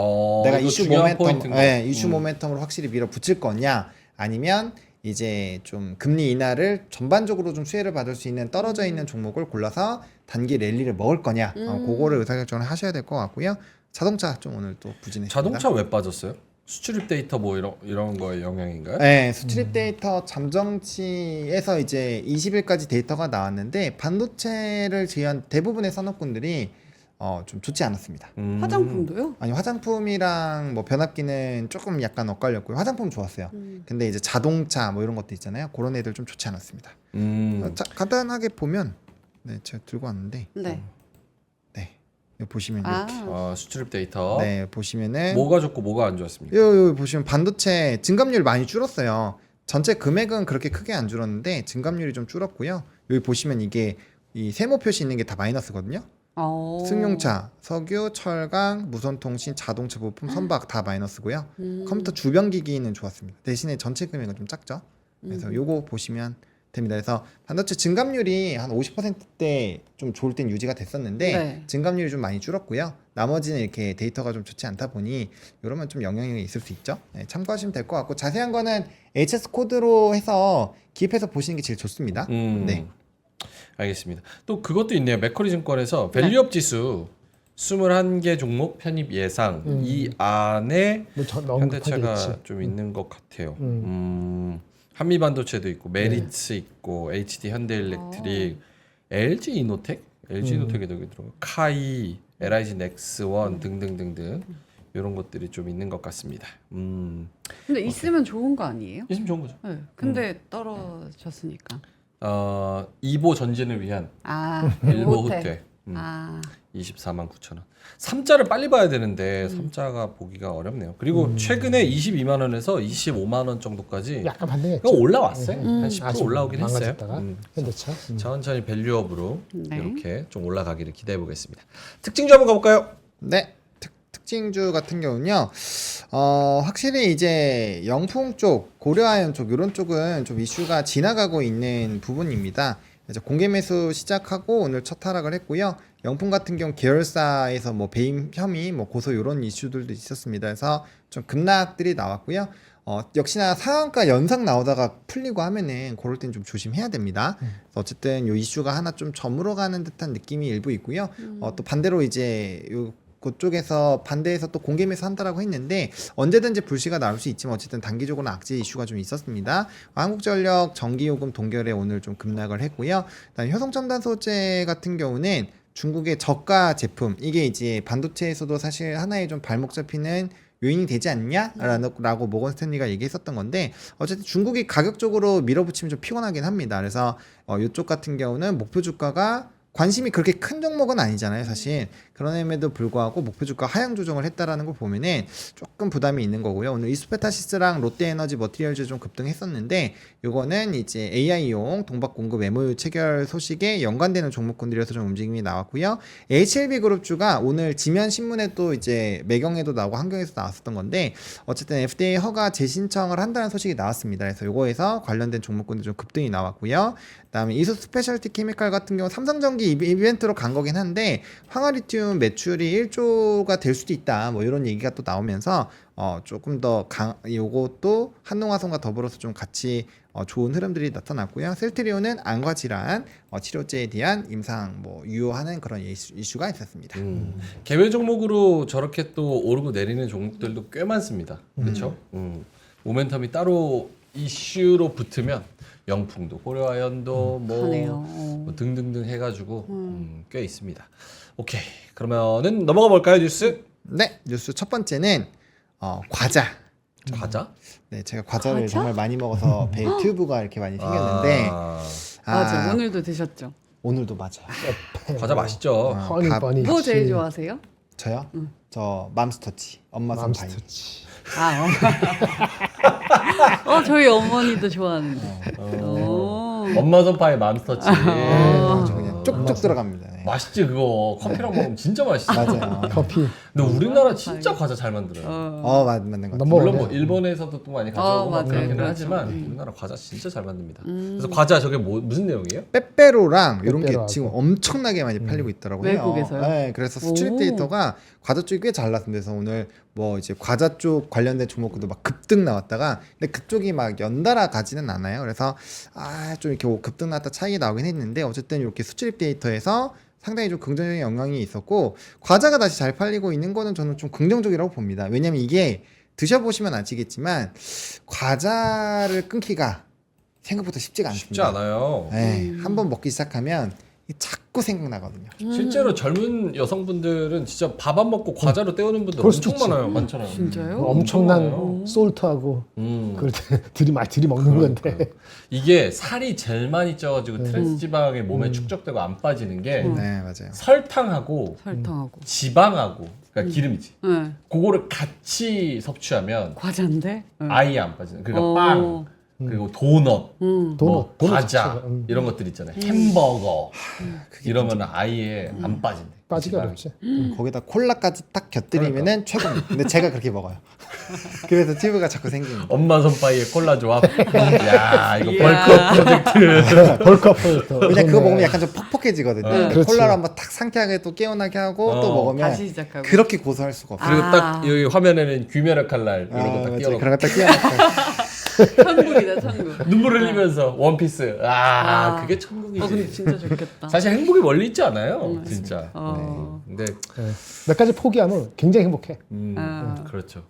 내가 이거 이슈 중요한 모멘텀, 포인트인 거. 네, 이슈 모멘텀으로 확실히 밀어붙일 거냐, 아니면 이제 좀 금리 인하를 전반적으로 좀 수혜를 받을 수 있는 떨어져 있는 종목을 골라서 단기 랠리를 먹을 거냐, 그거를 의사결정을 하셔야 될 것 같고요. 자동차 좀 오늘 또 부진했습니다. 자동차 왜 빠졌어요? 수출입 데이터 뭐 이런 거의 영향인가요? 네, 수출입 데이터 잠정치에서 이제 20일까지 데이터가 나왔는데 반도체를 제외한 대부분의 산업군들이 좀 좋지 않았습니다. 화장품도요? 아니 화장품이랑 뭐 변압기는 조금 약간 엇갈렸고요. 화장품 좋았어요. 근데 이제 자동차 뭐 이런 것도 있잖아요. 그런 애들 좀 좋지 않았습니다. 자, 간단하게 보면 네, 제가 들고 왔는데 네. 네, 여기 보시면 이렇게 수출입 데이터. 네 보시면은 뭐가 좋고 뭐가 안 좋았습니까? 여기 보시면 반도체 증감률 많이 줄었어요. 전체 금액은 그렇게 크게 안 줄었는데 증감률이 좀 줄었고요. 여기 보시면 이게 이 세모 표시 있는 게 다 마이너스거든요. 승용차, 석유, 철강, 무선통신, 자동차 부품, 선박 다 마이너스고요. 컴퓨터 주변기기는 좋았습니다. 대신에 전체 금액은 좀 작죠. 그래서 요거 보시면 됩니다. 그래서 반도체 증감률이 한 50%대 좀 좋을 땐 유지가 됐었는데 네. 증감률이 좀 많이 줄었고요. 나머지는 이렇게 데이터가 좀 좋지 않다 보니 이러면 좀 영향이 있을 수 있죠. 네, 참고하시면 될 것 같고 자세한 거는 HS 코드로 해서 기입해서 보시는 게 제일 좋습니다. 네. 알겠습니다. 또 그것도 있네요. 맥커리 증권에서 밸류업 지수 21개 종목 편입 예상 이 안에 현대차가 좀 있는 것 같아요. 한미 반도체도 있고 메리츠 있고 HD 현대일렉트릭, LG 이노텍, LG 이노텍에도 여기 들어가, 카이, LIG 넥스원 등등등등 이런 것들이 좀 있는 것 같습니다. 근데 있으면 좋은 거 아니에요? 있으면 좋은 거죠. 네. 근데 떨어졌으니까. 2보 전진을 위한 아, 일보 호텔. 후퇴. 아, 24만 9천 원. 3자를 빨리 봐야 되는데 3자가 보기가 어렵네요. 그리고 최근에 22만 원에서 25만 원 정도까지 약간 반등했죠. 그거 올라왔어요. 한 10% 아주 올라오긴 했어요. 망가졌다가 현대차. 천천히 밸류업으로 네. 이렇게 좀 올라가기를 기대해 보겠습니다. 특징주 한번 가볼까요? 네. 특징주 같은 경우는요. 확실히 이제 영풍 쪽, 고려아연 쪽 이런 쪽은 좀 이슈가 지나가고 있는 부분입니다. 이제 공개 매수 시작하고 오늘 첫 하락을 했고요. 영풍 같은 경우 계열사에서 뭐 배임 혐의, 뭐 고소 이런 이슈들도 있었습니다. 그래서 좀 급락들이 나왔고요. 역시나 상한가 연상 나오다가 풀리고 하면은 그럴 땐 좀 조심해야 됩니다. 그래서 어쨌든 요 이슈가 하나 좀 저물어가는 듯한 느낌이 일부 있고요. 또 반대로 이제 요 그쪽에서 반대해서 또 공개 매수 한다라고 했는데 언제든지 불씨가 나올 수 있지만 어쨌든 단기적으로는 악재 이슈가 좀 있었습니다. 한국전력 전기요금 동결에 오늘 좀 급락을 했고요. 그다음에 효성첨단 소재 같은 경우는 중국의 저가 제품 이게 이제 반도체에서도 사실 하나의 좀 발목 잡히는 요인이 되지 않냐라고 모건 스탠리가 얘기했었던 건데 어쨌든 중국이 가격적으로 밀어붙이면 좀 피곤하긴 합니다. 그래서 이쪽 같은 경우는 목표 주가가 관심이 그렇게 큰 종목은 아니잖아요, 사실. 그럼에도 불구하고 목표 주가 하향 조정을 했다라는 걸 보면은 조금 부담이 있는 거고요. 오늘 이스페타시스랑 롯데에너지 머티리얼즈 좀 급등했었는데 요거는 이제 AI용 동박 공급 MOU 체결 소식에 연관되는 종목군들이어서 좀 움직임이 나왔고요. HLB 그룹주가 오늘 지면 신문에 또 이제 매경에도 나오고 한경에서 나왔었던 건데 어쨌든 FDA 허가 재신청을 한다는 소식이 나왔습니다. 그래서 요거에서 관련된 종목군들 좀 급등이 나왔고요. 그다음에 이수 스페셜티 케미칼 같은 경우 삼성전기 이벤트로 간 거긴 한데 황화리튬 매출이 1조가 될 수도 있다. 뭐 이런 얘기가 또 나오면서 조금 더 요것도 한농화성과 더불어서 좀 같이 좋은 흐름들이 나타났고요. 셀트리온은 안과 질환 치료제에 대한 임상 뭐 유효하는 그런 이슈가 있었습니다. 개별 종목으로 저렇게 또 오르고 내리는 종목들도 꽤 많습니다. 그렇죠? 모멘텀이 따로 이슈로 붙으면 영풍도 고려아연도 뭐 등등등 해가지고 꽤 있습니다. 오케이, 그러면은 넘어가 볼까요? 뉴스? 네, 뉴스 첫 번째는 과자. 과자? 네, 제가 과자를 과자? 정말 많이 먹어서 배에 튜브가 이렇게 많이 생겼는데 맞아. 오늘도 드셨죠? 오늘도 맞아요. 과자 맛있죠. 허니 밥- 버니. 뭐 제일 좋아하세요? 저요? 저 맘스터치, 엄마 손파이. 맘스터치. 아, 저희 어머니도 좋아하는데. 오. 엄마 손파의 맘스터치. 아주 그냥 쪽쪽 들어갑니다. 네. 맛있지 그거. 커피랑 먹으면 진짜 맛있지. 맞아요. 커피. 근데 우리나라 진짜 과자 잘 만들어요. 맞는 것 같아요. 물론 뭐 일본에서도 또 많이 가져오고 막 맞아요. 그렇기는 맞아요. 하지만 우리나라 과자 진짜 잘 만듭니다. 그래서 과자 저게 무슨 내용이에요? 빼빼로랑 이런 게 빼빼로하고. 지금 엄청나게 많이 팔리고 있더라고요. 외국에서요? 네, 그래서 수출입 오. 데이터가 과자 쪽이 꽤 잘 나왔습니다. 그래서 오늘 뭐 이제 과자 쪽 관련된 종목들도 막 급등 나왔다가 근데 그쪽이 막 연달아 가지는 않아요. 그래서 좀 이렇게 급등 나왔다 차익이 나오긴 했는데 어쨌든 이렇게 수출입 데이터에서 상당히 좀 긍정적인 영향이 있었고 과자가 다시 잘 팔리고 있는 거는 저는 좀 긍정적이라고 봅니다. 왜냐면 이게 드셔보시면 아시겠지만 과자를 끊기가 생각보다 쉽지가 않습니다. 쉽지 않아요. 한번 먹기 시작하면 자꾸 생각나거든요. 실제로 젊은 여성분들은 진짜 밥 안 먹고 과자로 때우는 분들 그럴 수도 엄청 있지. 많아요. 많잖아요. 진짜요? 엄청난 많아요. 솔트하고 음. 그럴 때 들이 먹는 건데. 이게 살이 제일 많이 쪄가지고 트랜스 지방이 몸에 축적되고 안 빠지는 게 네, 맞아요. 설탕하고 설탕하고. 지방하고 그러니까 기름이지. 네. 그거를 같이 섭취하면 과자인데? 네. 아예 안 빠지는. 그러니까 어. 빵 그리고 도넛, 음. 뭐 도넛 과자 자체가, 이런 것들 있잖아요. 햄버거 이러면 아예 안 빠진대. 빠지기 지방이. 어렵지. 거기다 콜라까지 딱 곁들이면은 최고입니다. 근데 제가 그렇게 먹어요. 그래서 튜브가 자꾸 생깁니다. 엄마 손바위에 콜라 조합. 야 이거 이야. 벌크업 프로젝트. 벌크업 프로젝트. 왜냐 그거 먹으면 약간 좀 퍽퍽해지거든요. 그렇지. 콜라를 한번 탁 상쾌하게 또 개운하게 하고 또 먹으면 다시 시작하고. 그렇게 고소할 수가 없어요. 그리고 아. 딱 여기 화면에는 귀멸의 칼날 이런 거 딱 맞아요. 띄워놓고 그런 거 딱 띄워놓고 천국이다 천국. 눈물 흘리면서 원피스. 아, 아. 그게 천국이지. 근데 진짜 좋겠다. 사실 행복이 멀리 있지 않아요, 진짜. 어. 네. 근데 네. 몇 가지 포기하면 굉장히 행복해. 그렇죠.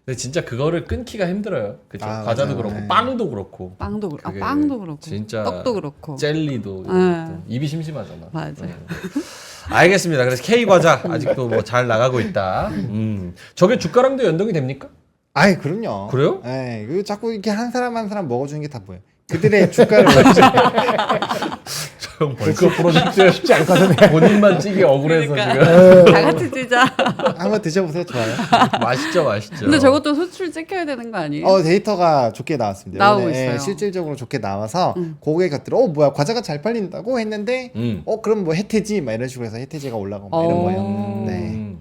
근데 진짜 그거를 끊기가 힘들어요. 그렇죠. 아, 과자도 맞아요. 그렇고 네. 빵도 그렇고 빵도 그렇고, 그게 빵도 그렇고, 진짜 떡도 그렇고. 젤리도 이런 네. 것도. 입이 심심하잖아. 맞아요. 알겠습니다. 그래서 K 과자 아직도 뭐 잘 나가고 있다. 저게 주가랑도 연동이 됩니까? 아이 그럼요. 그래요? 네, 그리고 자꾸 이렇게 한 사람 한 사람 먹어주는 게 다 뭐예요? 그들의 주가를 올리죠. 형 벌크 프로젝트 쉽지 않거든요. 본인만 찌기 억울해서 그러니까. 다 같이 찌자. 한번 드셔보세요. 좋아요. 지금 맛있죠, 맛있죠. 근데 저것도 수출 찍혀야 되는 거 아니에요? 데이터가 좋게 나왔습니다. 나오고 이번에, 있어요. 실질적으로 좋게 나와서 고객 곁들여 뭐야 과자가 잘 팔린다고 했는데 그럼 뭐 혜태지 막 이런 식으로 해서 혜태지가 올라가고 막 이런 거예요. 네.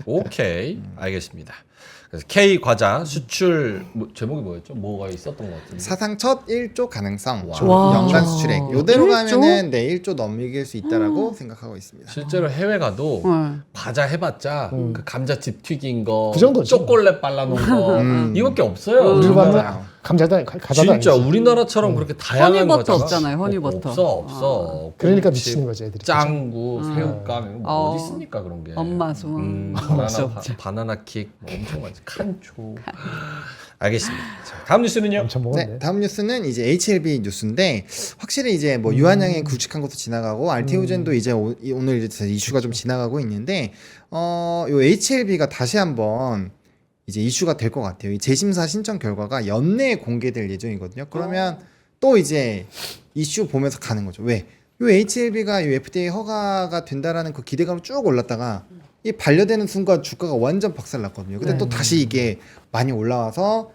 오케이, 알겠습니다. 그래서 K 과자 수출 제목이 뭐였죠? 뭐가 있었던 것 같은데. 사상 첫 1조 가능성 와. 연간 수출액 요대로 1조? 가면은 1조 넘길 수 있다라고 생각하고 있습니다. 실제로 해외 가도 네. 과자 해봤자 그 감자칩 튀긴 거, 그 정도지. 초콜릿 발라놓은 거 이거밖에 없어요. 우리로 정말. 가면 감자도 과자도 진짜 아니지. 우리나라처럼 그렇게 다양한 허니버터 과자가 없잖아요, 허니버터. 없어. 그러니까 꿀팁, 미치는 거지 애들이. 짱구, 새우깡 이런 거 어. 어디 있습니까 그런 게. 엄마 수. 바나나, 바나나 킥 뭐 엄청 많지. 칸초. 알겠습니다. 자, 다음 뉴스는요. 엄청 네, 먹었네. 다음 뉴스는 이제 HLB 뉴스인데 확실히 이제 뭐 유한양의 굵직한 것도 지나가고 알테오젠도 이제 오늘 이제 이슈가 좀 지나가고 있는데 요 HLB가 다시 한번 이제 이슈가 될 것 같아요. 이 재심사 신청 결과가 연내에 공개될 예정이거든요. 그러면 또 이제 이슈 보면서 가는 거죠. 왜? 요 HLB가 요 FDA 허가가 된다라는 그 기대감으로 쭉 올랐다가 이 반려되는 순간 주가가 완전 박살났거든요. 근데 또 다시 이게 많이 올라와서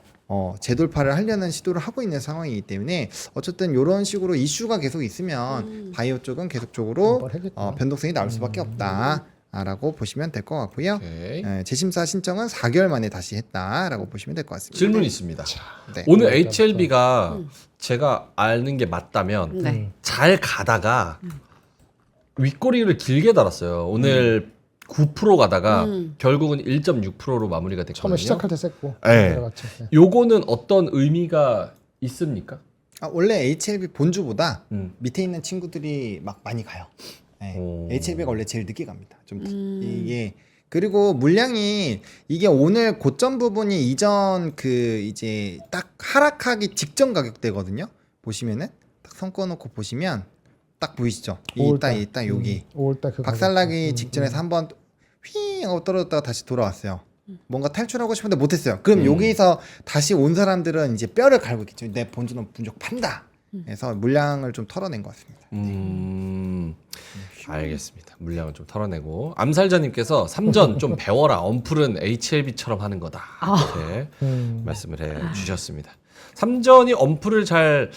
재돌파를 하려는 시도를 하고 있는 상황이기 때문에 어쨌든 이런 식으로 이슈가 계속 있으면 바이오 쪽은 계속적으로 한번 하겠구나. 변동성이 나올 수밖에 없다라고 보시면 될 것 같고요. 오케이. 재심사 신청은 4개월 만에 다시 했다라고 보시면 될 것 같습니다. 질문 있습니다. 네. 오늘 HLB가 제가 아는 게 맞다면 네. 잘 가다가 윗꼬리를 길게 달았어요. 오늘 9% 가다가 결국은 1.6%로 마무리가 됐거든요. 처음에 시작할 때 셌고. 네. 들어갔죠. 네. 요거는 어떤 의미가 있습니까? 원래 HLB 본주보다 음. 밑에 있는 친구들이 막 많이 가요. 네. 오. HLB가 원래 제일 늦게 갑니다. 좀 이게 그리고 물량이 이게 오늘 고점 부분이 이전 그 이제 딱 하락하기 직전 가격대거든요. 보시면은 딱 손 놓고 보시면 딱 보이시죠? 이딱 여기 5월달 그 박살나기 직전에서 한번 휘 하고 떨어졌다가 다시 돌아왔어요. 뭔가 탈출하고 싶은데 못했어요. 그럼 여기서 다시 온 사람들은 이제 뼈를 갈고 있겠죠. 내 본주는 분적 판다. 그래서 물량을 좀 털어낸 것 같습니다. 알겠습니다. 물량을 좀 털어내고 암살자님께서 3전 좀 배워라. 언플은 HLB처럼 하는 거다. 이렇게 말씀을 해주셨습니다. 3전이 언플을 잘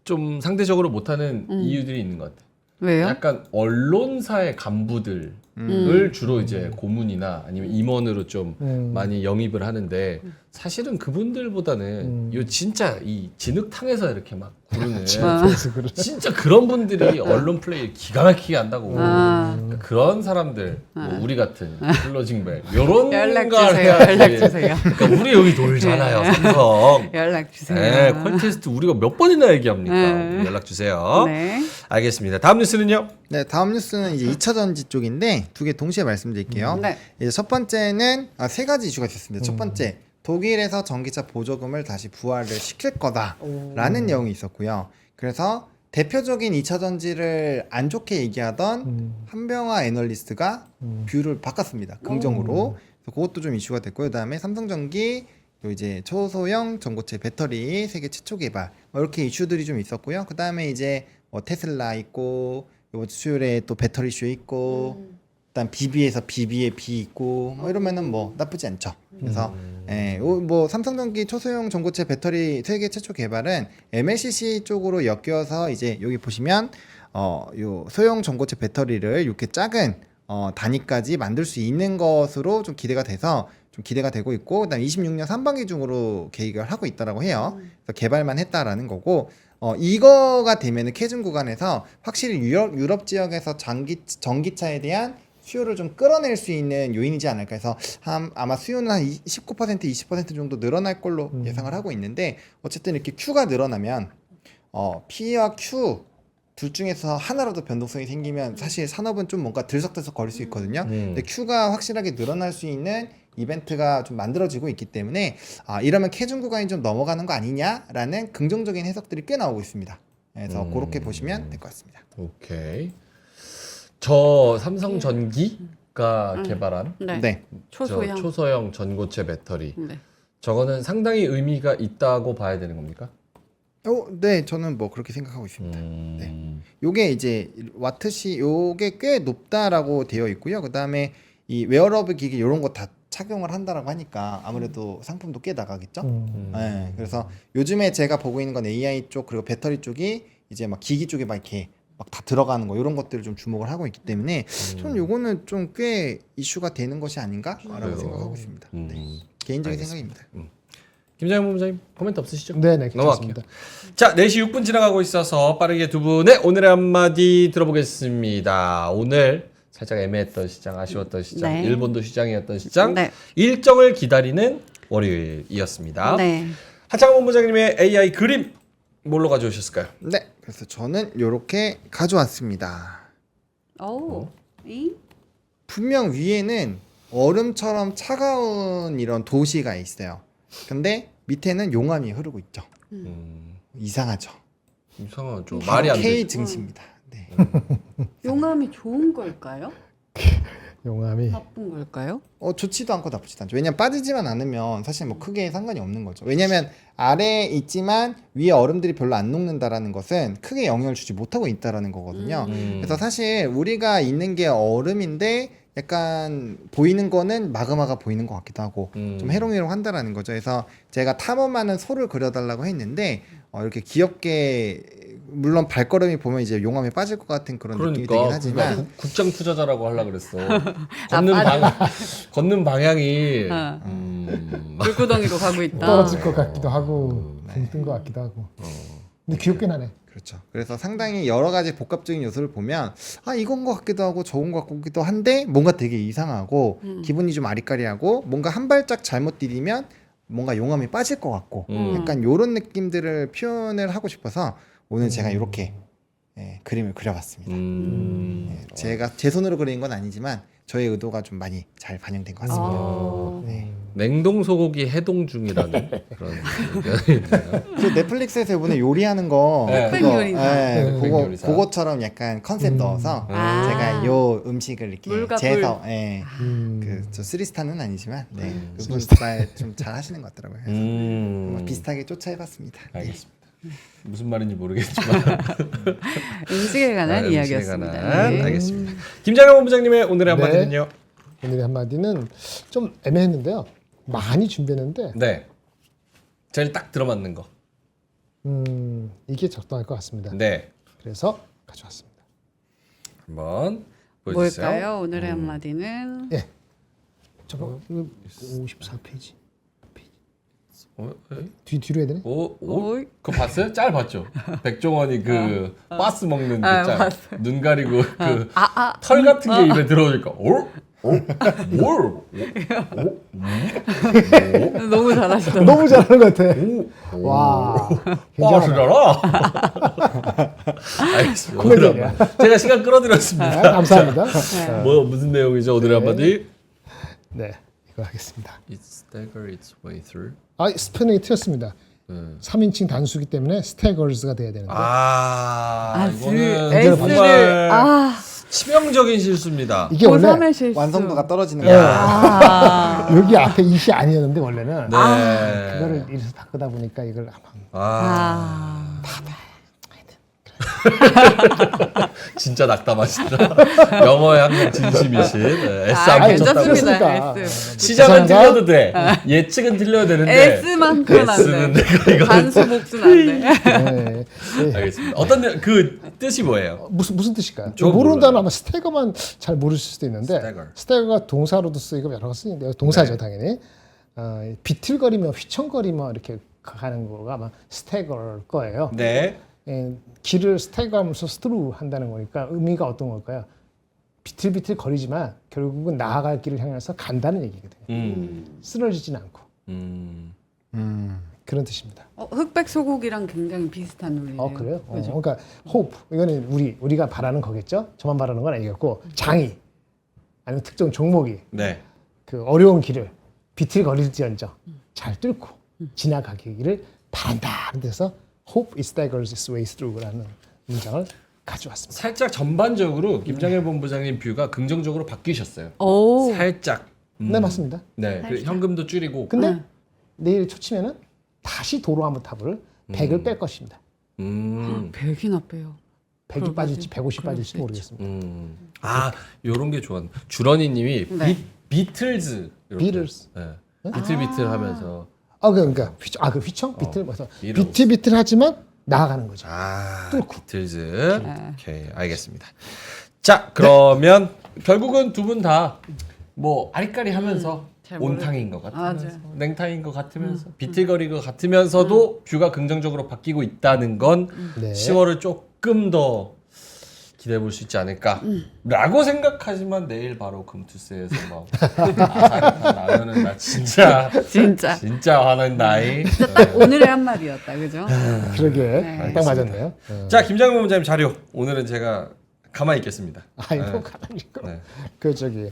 좀 상대적으로 못하는 이유들이 있는 것 같아요. 왜요? 약간 언론사의 간부들을 주로 이제 고문이나 아니면 임원으로 좀 많이 영입을 하는데 사실은 그분들보다는 요 진짜 이 진흙탕에서 이렇게 막 구르는 진짜 그런 분들이 언론 플레이 기가 막히게 한다고. 그러니까 그런 사람들 뭐 우리 같은 클로징벨 요런 연락 걸 주세요. 해야지. 연락 주세요. 그러니까 우리 여기 놀잖아요. 삼성. 연락 주세요. 네, 콘테스트 우리가 몇 번이나 얘기합니까? 네. 연락 주세요. 네. 알겠습니다. 다음 뉴스는요? 네, 다음 뉴스는 이제 2차 전지 쪽인데 두 개 동시에 말씀드릴게요. 네. 이제 첫 번째는 세 가지 이슈가 있었습니다. 첫 번째, 독일에서 전기차 보조금을 다시 부활을 시킬 거다라는 내용이 있었고요. 그래서 대표적인 2차 전지를 안 좋게 얘기하던 한병화 애널리스트가 뷰를 바꿨습니다. 긍정으로. 그래서 그것도 좀 이슈가 됐고요. 그다음에 삼성전기 또 이제 초소형 전고체 배터리 세계 최초 개발 이렇게 이슈들이 좀 있었고요. 그다음에 이제 뭐 테슬라 있고 이번 주 수요일에 또 배터리 쇼 있고 일단 BB에서 BB에 B 있고 뭐 이러면은 뭐 나쁘지 않죠. 그래서 뭐 삼성전기 초소형 전고체 배터리 세계 최초 개발은 MLCC 쪽으로 엮여서 이제 여기 보시면 요 소형 전고체 배터리를 이렇게 작은 단위까지 만들 수 있는 것으로 좀 기대가 돼서 좀 기대가 되고 있고 그다음 26년 상반기 중으로 계획을 하고 있다라고 해요. 그래서 개발만 했다라는 거고 이거가 되면은 캐즘 구간에서 확실히 유럽 지역에서 전기차에 대한 수요를 좀 끌어낼 수 있는 요인이지 않을까 해서 아마 수요는 한 19% 20% 정도 늘어날 걸로 예상을 하고 있는데 어쨌든 이렇게 Q가 늘어나면 P와 Q 둘 중에서 하나라도 변동성이 생기면 사실 산업은 좀 뭔가 들썩들썩 거릴 수 있거든요. 근데 Q가 확실하게 늘어날 수 있는 이벤트가 좀 만들어지고 있기 때문에 이러면 캐중 구간이 좀 넘어가는 거 아니냐라는 긍정적인 해석들이 꽤 나오고 있습니다. 그래서 그렇게 보시면 될 것 같습니다. 오케이. 저 삼성전기가 개발한 네. 네. 초소형. 저 초소형 전고체 배터리. 네. 저거는 상당히 의미가 있다고 봐야 되는 겁니까? 네, 저는 뭐 그렇게 생각하고 있습니다. 네. 요게 이제 와트시 요게 꽤 높다라고 되어 있고요. 그다음에 이 웨어러블 기기 이런 거 다 착용을 한다라고 하니까 아무래도 상품도 꽤 나가겠죠. 네, 그래서 요즘에 제가 보고 있는 건 AI 쪽 그리고 배터리 쪽이 이제 막 기기 쪽에 막 이렇게 막 다 들어가는 거 이런 것들을 좀 주목을 하고 있기 때문에 저는 요거는 좀 꽤 이슈가 되는 것이 아닌가라고 그래요. 생각하고 있습니다. 네. 개인적인 생각입니다. 김장현 본부장님 코멘트 없으시죠? 네네, 넘어갈게요. 괜찮습니다. 자, 4시 6분 지나가고 있어서 빠르게 두 분의 오늘의 한마디 들어보겠습니다. 오늘 살짝 애매했던 시장, 아쉬웠던 시장, 네. 일본도 시장이었던 시장, 네. 일정을 기다리는 월요일이었습니다. 네. 하창원 본부장님의 AI 그림 뭘로 가져오셨을까요? 네, 그래서 저는 요렇게 가져왔습니다. 오. 이? 분명 위에는 얼음처럼 차가운 이런 도시가 있어요. 근데 밑에는 용암이 흐르고 있죠. 이상하죠. 이상하죠. 말이 안 K 돼. 증시입니다. 네. 용암이 좋은 걸까요? 용암이 나쁜 걸까요? 좋지도 않고 나쁘지도 않죠. 왜냐면 빠지지만 않으면 사실 뭐 크게 상관이 없는 거죠. 왜냐면 아래에 있지만 위에 얼음들이 별로 안 녹는다라는 것은 크게 영향을 주지 못하고 있다라는 거거든요. 그래서 사실 우리가 있는 게 얼음인데 약간 보이는 거는 마그마가 보이는 것 같기도 하고 좀 해롱해롱 한다라는 거죠. 그래서 제가 탐험하는 소를 그려달라고 했는데 이렇게 귀엽게 물론 발걸음이 보면 이제 용암에 빠질 것 같은 그런 느낌이 되긴 하지만 국장 투자자라고 하려 그랬어. 걷는 방향이 물구덩이로 가고 있다. 떨어질 것 같기도 하고 붕 뜬 것 같기도 하고. 근데 귀엽긴 하네. 그렇죠. 그래서 상당히 여러 가지 복합적인 요소를 보면 이건 것 같기도 하고 저건 것 같기도 한데 뭔가 되게 이상하고 기분이 좀 아리까리하고 뭔가 한 발짝 잘못 디디면 뭔가 용암에 빠질 것 같고 약간 요런 느낌들을 표현을 하고 싶어서 오늘 제가 이렇게 그림을 그려봤습니다. 제가 제 손으로 그린 건 아니지만 저의 의도가 좀 많이 잘 반영된 것 같습니다. 네. 냉동 소고기 해동 중이라는 그런 의견이 있네요. 그 넷플릭스에서 이번에 요리하는 거 네. 흑백 요리사. 흑백 요리사. 그거처럼 약간 컨셉 넣어서 제가 요 음식을 이렇게 물과 재서 그저 쓰리스타는 아니지만 그분 스타일 좀 잘 하시는 것 같더라고요. 그래서 비슷하게 쫓아해봤습니다. 네. 알겠습니다. 무슨 말인지 모르겠지만 음식에 관한 음식에 이야기였습니다. 관한, 네. 알겠습니다. 김장현 본부장님의 오늘의 네. 한마디는요? 오늘의 한마디는 좀 애매했는데요. 많이 준비했는데 네, 제일 딱 들어맞는 거. 이게 적당할 것 같습니다. 네, 그래서 가져왔습니다. 한번 보여주세요. 뭘까요? 오늘의 한마디는 예. 잠깐 54페이지. 뒤로 해야 되네. 오, 그거 봤어요? 짤 봤죠? 백종원이 그 바스 먹는 그 아, 짤. 봤어요. 눈 가리고 그 털 같은 게 입에 들어오니까 너무 잘하시더라고요. 너무 잘하는 것 같아. 와. 빠르잖아. 알겠습니다. 코미디언이야. 제가 시간 끌어들였습니다. 감사합니다. 무슨 내용이죠? 오늘의 한마디? 네, 이거 하겠습니다. It stagger its way through. 스펠링이 틀렸습니다. 3인칭 단수기 때문에 스태거스가 돼야 되는데. 이거는 S를 정말 치명적인 실수입니다. 이게 원래 고3의 실수. 완성도가 떨어지는 네. 거야. 여기 앞에 이시 아니었는데 원래는 네. 그거를 이래서 바꾸다 보니까 이걸 아마 진짜 낙담하시다. 영어에 항상 진심이신 S 안 아, 붙였다고. 괜찮습니다. 그렇습니까? S. 시작은 죄송합니다. 틀려도 돼. 예측은 틀려도 되는데. S만큼은 안 S는 돼. 내가 단수 복수는 안 돼. 네. 네. 알겠습니다. 어떤 그 뜻이 뭐예요? 무슨 뜻일까요? 저 모르는 몰라요. 단어 아마 스태거만 잘 모르실 수도 있는데 스태거. 스태거가 동사로도 쓰이고 여러 가지 쓰이는데요. 동사죠 네. 당연히. 비틀거리며 휘청거리며 이렇게 가는 거가 아마 스태거일 거예요. 네. 길을 스태거하면서 스트루 한다는 거니까 의미가 어떤 걸까요? 비틀비틀 거리지만 결국은 나아갈 길을 향해서 간다는 얘기거든요. 쓰러지진 않고 그런 뜻입니다. 흑백 소고기랑 굉장히 비슷한 논리네요. 그래요? 그죠? 그러니까 hope 이거는 우리가 바라는 거겠죠. 저만 바라는 건 아니겠고 장이 아니면 특정 종목이 네. 그 어려운 길을 비틀거릴지언정 잘 뚫고 지나가기를 바란다. 그래서 hope it staggers its way through라는 문장을 가져왔습니다. 살짝 전반적으로 김장일 본부장님 뷰가 긍정적으로 바뀌셨어요. 오. 살짝. 네 맞습니다. 네. 그 현금도 줄이고. 근데 내일 초치면은 다시 도로 한번 타볼 100을 뺄 것입니다. 100이나 빼요. 100이 빠질지 150 빠질지 모르겠습니다. 아, 요런 게 좋았네. 주런이 님이 네. 비틀즈. 이렇게. 비틀즈. 네. 비틀비틀 하면서. 그러니까 그 휘청 비틀 그래서 비틀. 비틀비틀하지만 나아가는 거죠. 아, 뚫고. 비틀즈. 오케이, 알겠습니다. 자, 그러면 결국은 두 분 다 뭐 아리까리 하면서 잘 온탕인 것 같으면서 맞아요. 냉탕인 것 같으면서 비틀거리는 것 같으면서도 뷰가 긍정적으로 바뀌고 있다는 건 네. 10월을 조금 더 기대해 볼 수 있지 않을까라고 생각하지만 내일 바로 금투세에서 막 아사리 나면은 나 진짜 진짜 화난 나이. 딱 오늘의 한 말이었다, 그죠? 그러게 네. 딱 맞았네요. 자, 김장문 원장님 자료 오늘은 제가 가만히 있겠습니다. 아이고 가라니까. 네. 그 저기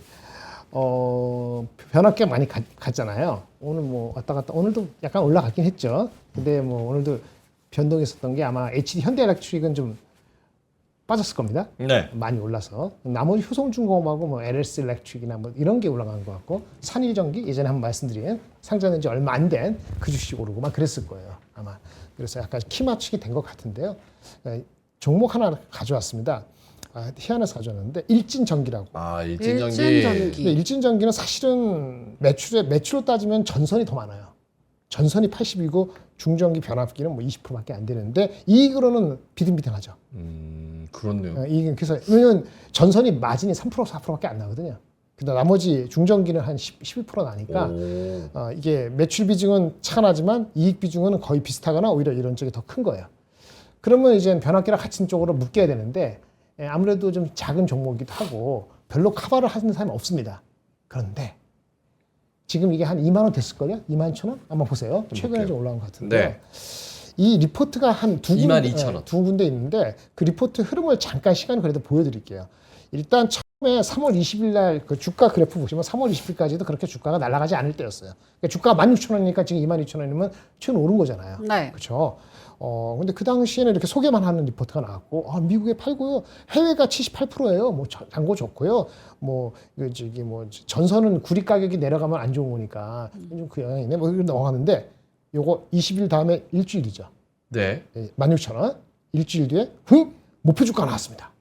변화가 많이 갔잖아요. 오늘 뭐 왔다 갔다 오늘도 약간 올라갔긴 했죠. 근데 뭐 오늘도 변동했었던 게 아마 HD 현대엘렉트릭은 좀 빠졌을 겁니다. 네. 많이 올라서 나머지 효성중공업하고 뭐 LS 일렉트릭이나 뭐 이런 게 올라간 것 같고 산일전기 예전에 한번 말씀드린 상장된 지 얼마 안 된 그 주식 오르고 막 그랬을 거예요 아마. 그래서 약간 키 맞추기 된 것 같은데요. 종목 하나 가져왔습니다. 희한해서 가져왔는데 일진전기라고. 아, 일진전기. 일진전기. 근데 일진전기는 사실은 매출로 따지면 전선이 더 많아요. 전선이 80이고 중전기 변압기는 뭐 20%밖에 안 되는데 이익으로는 비등비등하죠. 그렇네요. 이익은 그래서 왜냐면 전선이 마진이 3% 4%밖에 안 나거든요. 근데 나머지 중전기는 한 12% 나니까 이게 매출 비중은 차가 나지만 이익 비중은 거의 비슷하거나 오히려 이런 쪽이 더 큰 거예요. 그러면 이제 변압기랑 같은 쪽으로 묶여야 되는데 아무래도 좀 작은 종목이기도 하고 별로 커버를 하는 사람이 없습니다. 그런데 지금 이게 한 2만 원 됐을걸요? 2만 1천 원? 한번 보세요. 최근에 좀 올라온 것 같은데 네. 이 리포트가 한 22,000원. 두 군데 있는데 그 리포트 흐름을 잠깐 시간 그래도 보여드릴게요. 일단 처음에 3월 20일 날 그 주가 그래프 보시면 3월 20일까지도 그렇게 주가가 날아가지 않을 때였어요. 그러니까 주가가 16,000원이니까 지금 22,000원이면 최근 오른 거잖아요. 네. 그렇죠. 근데 그 당시에는 이렇게 소개만 하는 리포트가 나왔고, 미국에 팔고요. 해외가 78%예요. 뭐 잔고 좋고요. 뭐 전선은 구리 가격이 내려가면 안 좋은 거니까 좀 그 영향이 있네. 뭐 이런 넘어가는데 요거 20일 다음에 일주일이죠. 네. 16,000원. 일주일 뒤에 휙 목표 주가 나왔습니다.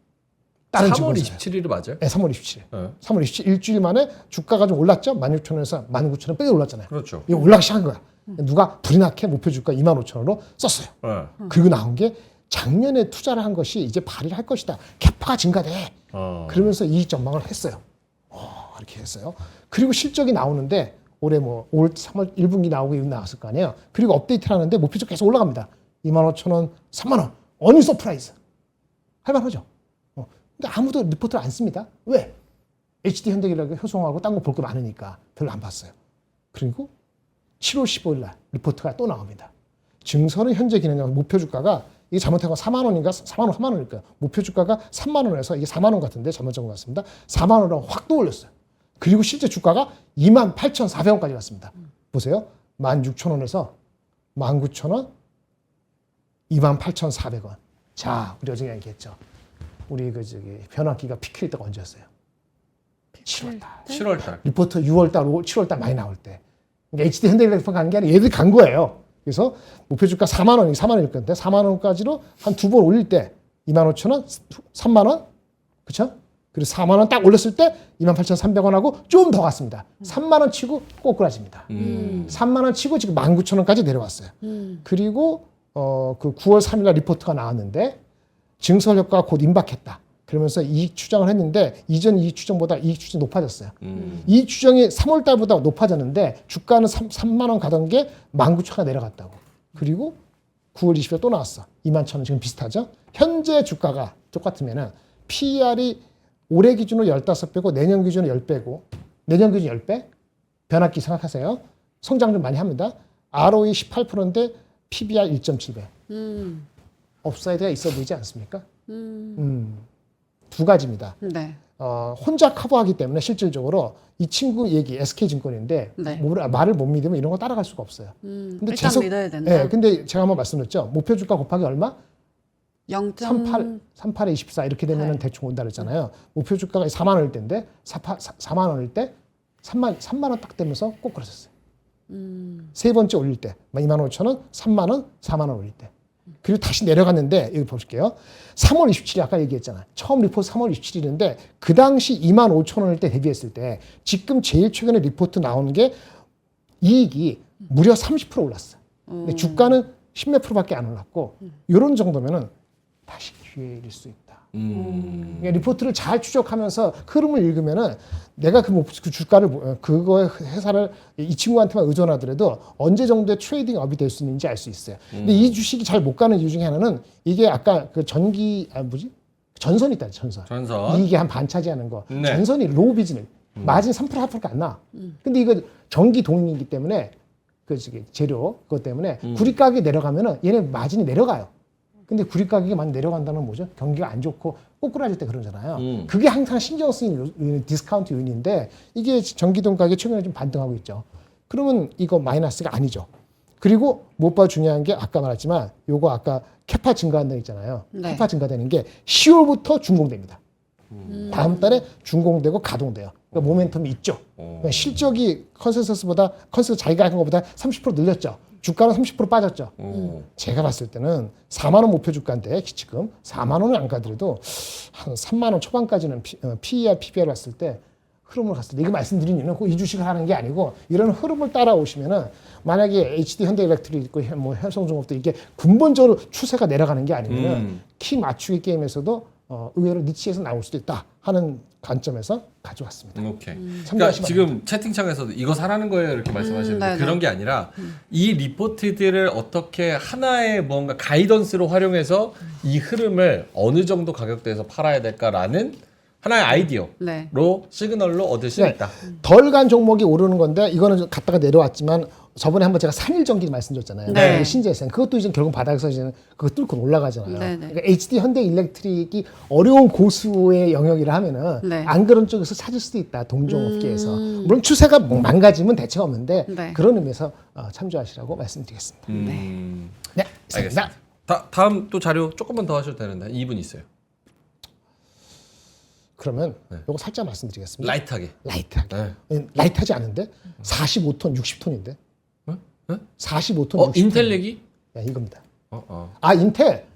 다른 3월 증권사예요. 27일이 맞아요? 네, 3월 27일. 네. 3월 27일 일주일 만에 주가가 좀 올랐죠. 16,000원에서 19,000원 빼고 올랐잖아요. 그렇죠. 이거 올라가기 시작한 거야. 누가 불이 나게 목표 주가 25,000원으로 썼어요. 네. 그리고 나온 게 작년에 투자를 한 것이 이제 발휘를 할 것이다. 캐파가 증가돼. 그러면서 이익 전망을 했어요. 이렇게 했어요. 그리고 실적이 나오는데 올해 뭐 올 3월 1분기 나오고 이런 나왔을 거 아니에요. 그리고 업데이트를 하는데 목표가 계속 올라갑니다. 25,000원, 3만원. 어느 서프라이즈. 할만하죠. 근데 아무도 리포트를 안 씁니다. 왜? HD 현대기라고 효성하고 딴 거 볼 거 많으니까 별로 안 봤어요. 그리고 7월 15일 날 리포트가 또 나옵니다. 증설은 현재 기능량 목표 주가가 이게 잘못한 건 4만 원인가 4만 원일 거예요. 목표 주가가 3만 원에서 이게 4만 원 같은데 잘못된 것 같습니다. 4만 원으로 확 떠올렸어요. 그리고 실제 주가가 28,400원까지 갔습니다. 보세요. 16,000원에서 19,000원, 28,400원. 자, 우리 어제 얘기했죠. 우리 변압기가 피크일 때가 언제였어요? 7월달. 7월달. 리포트 6월달, 7월달 많이 나올 때. 그러니까 HD 현대일렉트릭 간 게 아니라 얘들이 간 거예요. 그래서 목표 주가 4만 원일 건데 4만 원까지로 한 두 번 올릴 때 25,000원, 3만 원, 그렇죠? 그리고 4만 원 딱 올렸을 때 28,300원하고 좀 더 갔습니다. 3만 원 치고 꼬꾸라집니다. 3만 원 치고 지금 19,000원까지 내려왔어요. 그리고 그 9월 3일 날 리포트가 나왔는데 증설 효과가 곧 임박했다. 그러면서 이익 추정을 했는데 이전 이익 추정보다 이익 추정이 높아졌어요. 이익 추정이 3월 달보다 높아졌는데 주가는 3만 원 가던 게 19,000원가 내려갔다고. 그리고 9월 20일 또 나왔어. 21,000원 지금 비슷하죠. 현재 주가가 똑같으면은 PER이 올해 기준으로 15배고 내년 기준으로 10배고 내년 기준 10배 변압기 생각하세요. 성장 좀 많이 합니다. ROE 18%인데 PBR 1.7배. 업사이드가 있어 보이지 않습니까? 두 가지입니다. 네. 혼자 커버하기 때문에 실질적으로 이 친구 얘기 SK증권인데 네. 말을 못 믿으면 이런 거 따라갈 수가 없어요. 근데 일단 믿어야 된다. 네, 근데 제가 한번 말씀드렸죠. 목표 주가 곱하기 얼마? 38에 24 이렇게 되면 네. 대충 온다 그랬잖아요. 목표 주가가 4만 원일 때인데 4만 원일 때 3만 원 딱 되면서 꼭 그러셨어요. 세 번째 올릴 때 25,000원, 3만 원, 4만 원 올릴 때. 그리고 다시 내려갔는데 여기 보실게요. 3월 27일 아까 얘기했잖아요. 처음 리포트 3월 27일인데 그 당시 25,000원일 때 대비했을 때 지금 제일 최근에 리포트 나오는 게 이익이 무려 30% 올랐어요. 근데 주가는 10몇 프로밖에 안 올랐고 이런 정도면은 다시 기회일 수 있다. 그러니까 리포트를 잘 추적하면서 흐름을 읽으면은 내가 그 주가를 그거의 회사를 이 친구한테만 의존하더라도 언제 정도의 트레이딩 업이 될 수 있는지 알 수 있어요. 근데 이 주식이 잘 못 가는 이유 중에 하나는 이게 아까 그 전선이 있다. 전선. 이익이 한 반 차지하는 거. 네. 전선이 로우 비즈니스. 마진 3% 4%가 안 나. 근데 이거 전기 동력이기 때문에 그 재료 그것 때문에 구리 가격이 내려가면은 얘네 마진이 내려가요. 근데 구리 가격이 많이 내려간다는 건 뭐죠? 경기가 안 좋고 꼬꾸라질 때 그러잖아요. 그게 항상 신경 쓰이는 디스카운트 요인인데 이게 전기동 가격이 최근에 좀 반등하고 있죠. 그러면 이거 마이너스가 아니죠. 그리고 무엇보다 중요한 게 아까 말했지만 요거 아까 캐파 증가한다고 했잖아요. 네. 캐파 증가되는 게 10월부터 준공됩니다. 다음 달에 준공되고 가동돼요. 그러니까 모멘텀이 있죠. 그러니까 실적이 컨센서스 자기가 한 것보다 30% 늘렸죠. 주가는 30% 빠졌죠. 제가 봤을 때는 4만 원 목표 주가인데 지금 4만 원은 안 가더라도 한 3만 원 초반까지는 PER, PBR 봤을 때 흐름을 갔을 때 이거 말씀드린 이유는 꼭 이 주식을 하는 게 아니고 이런 흐름을 따라오시면은 만약에 HD 현대일렉트릭 있고 뭐 현성중업도 이게 근본적으로 추세가 내려가는 게 아니면은 키 맞추기 게임에서도 의외로 니치에서 나올 수도 있다 하는 관점에서 가져왔습니다. 오케이. 그러니까 참고하시면 지금 채팅창에서도 이거 사라는 거예요 이렇게 말씀하시는데 네네. 그런 게 아니라 이 리포트들을 어떻게 하나의 뭔가 가이던스로 활용해서 이 흐름을 어느 정도 가격대에서 팔아야 될까라는 하나의 아이디어로 네. 시그널로 얻을 수 네. 있다. 덜 간 종목이 오르는 건데 이거는 좀 갔다가 내려왔지만 저번에 한번 제가 3일 전기 말씀드렸잖아요. 네. 신재생 그것도 이제 결국 바닥에서 이제 그거 뚫고 올라가잖아요. 네, 네. 그러니까 HD 현대일렉트릭이 어려운 고수의 영역이라 하면은 네. 안 그런 쪽에서 찾을 수도 있다. 동종업계에서 물론 추세가 망가지면 대책 없는데 네. 그런 의미에서 참조하시라고 말씀드리겠습니다. 네, 알겠습니다. 있습니다. 다음 또 자료 조금만 더 하셔도 되는데 2분 있어요. 그러면 요거 살짝 말씀드리겠습니다. 라이트하게. 라이트하게. 네. 라이트하지 않은데 45톤, 60톤인데. 네? 45톤, 60톤. 인텔 얘기? 이겁니다. 어. 인텔.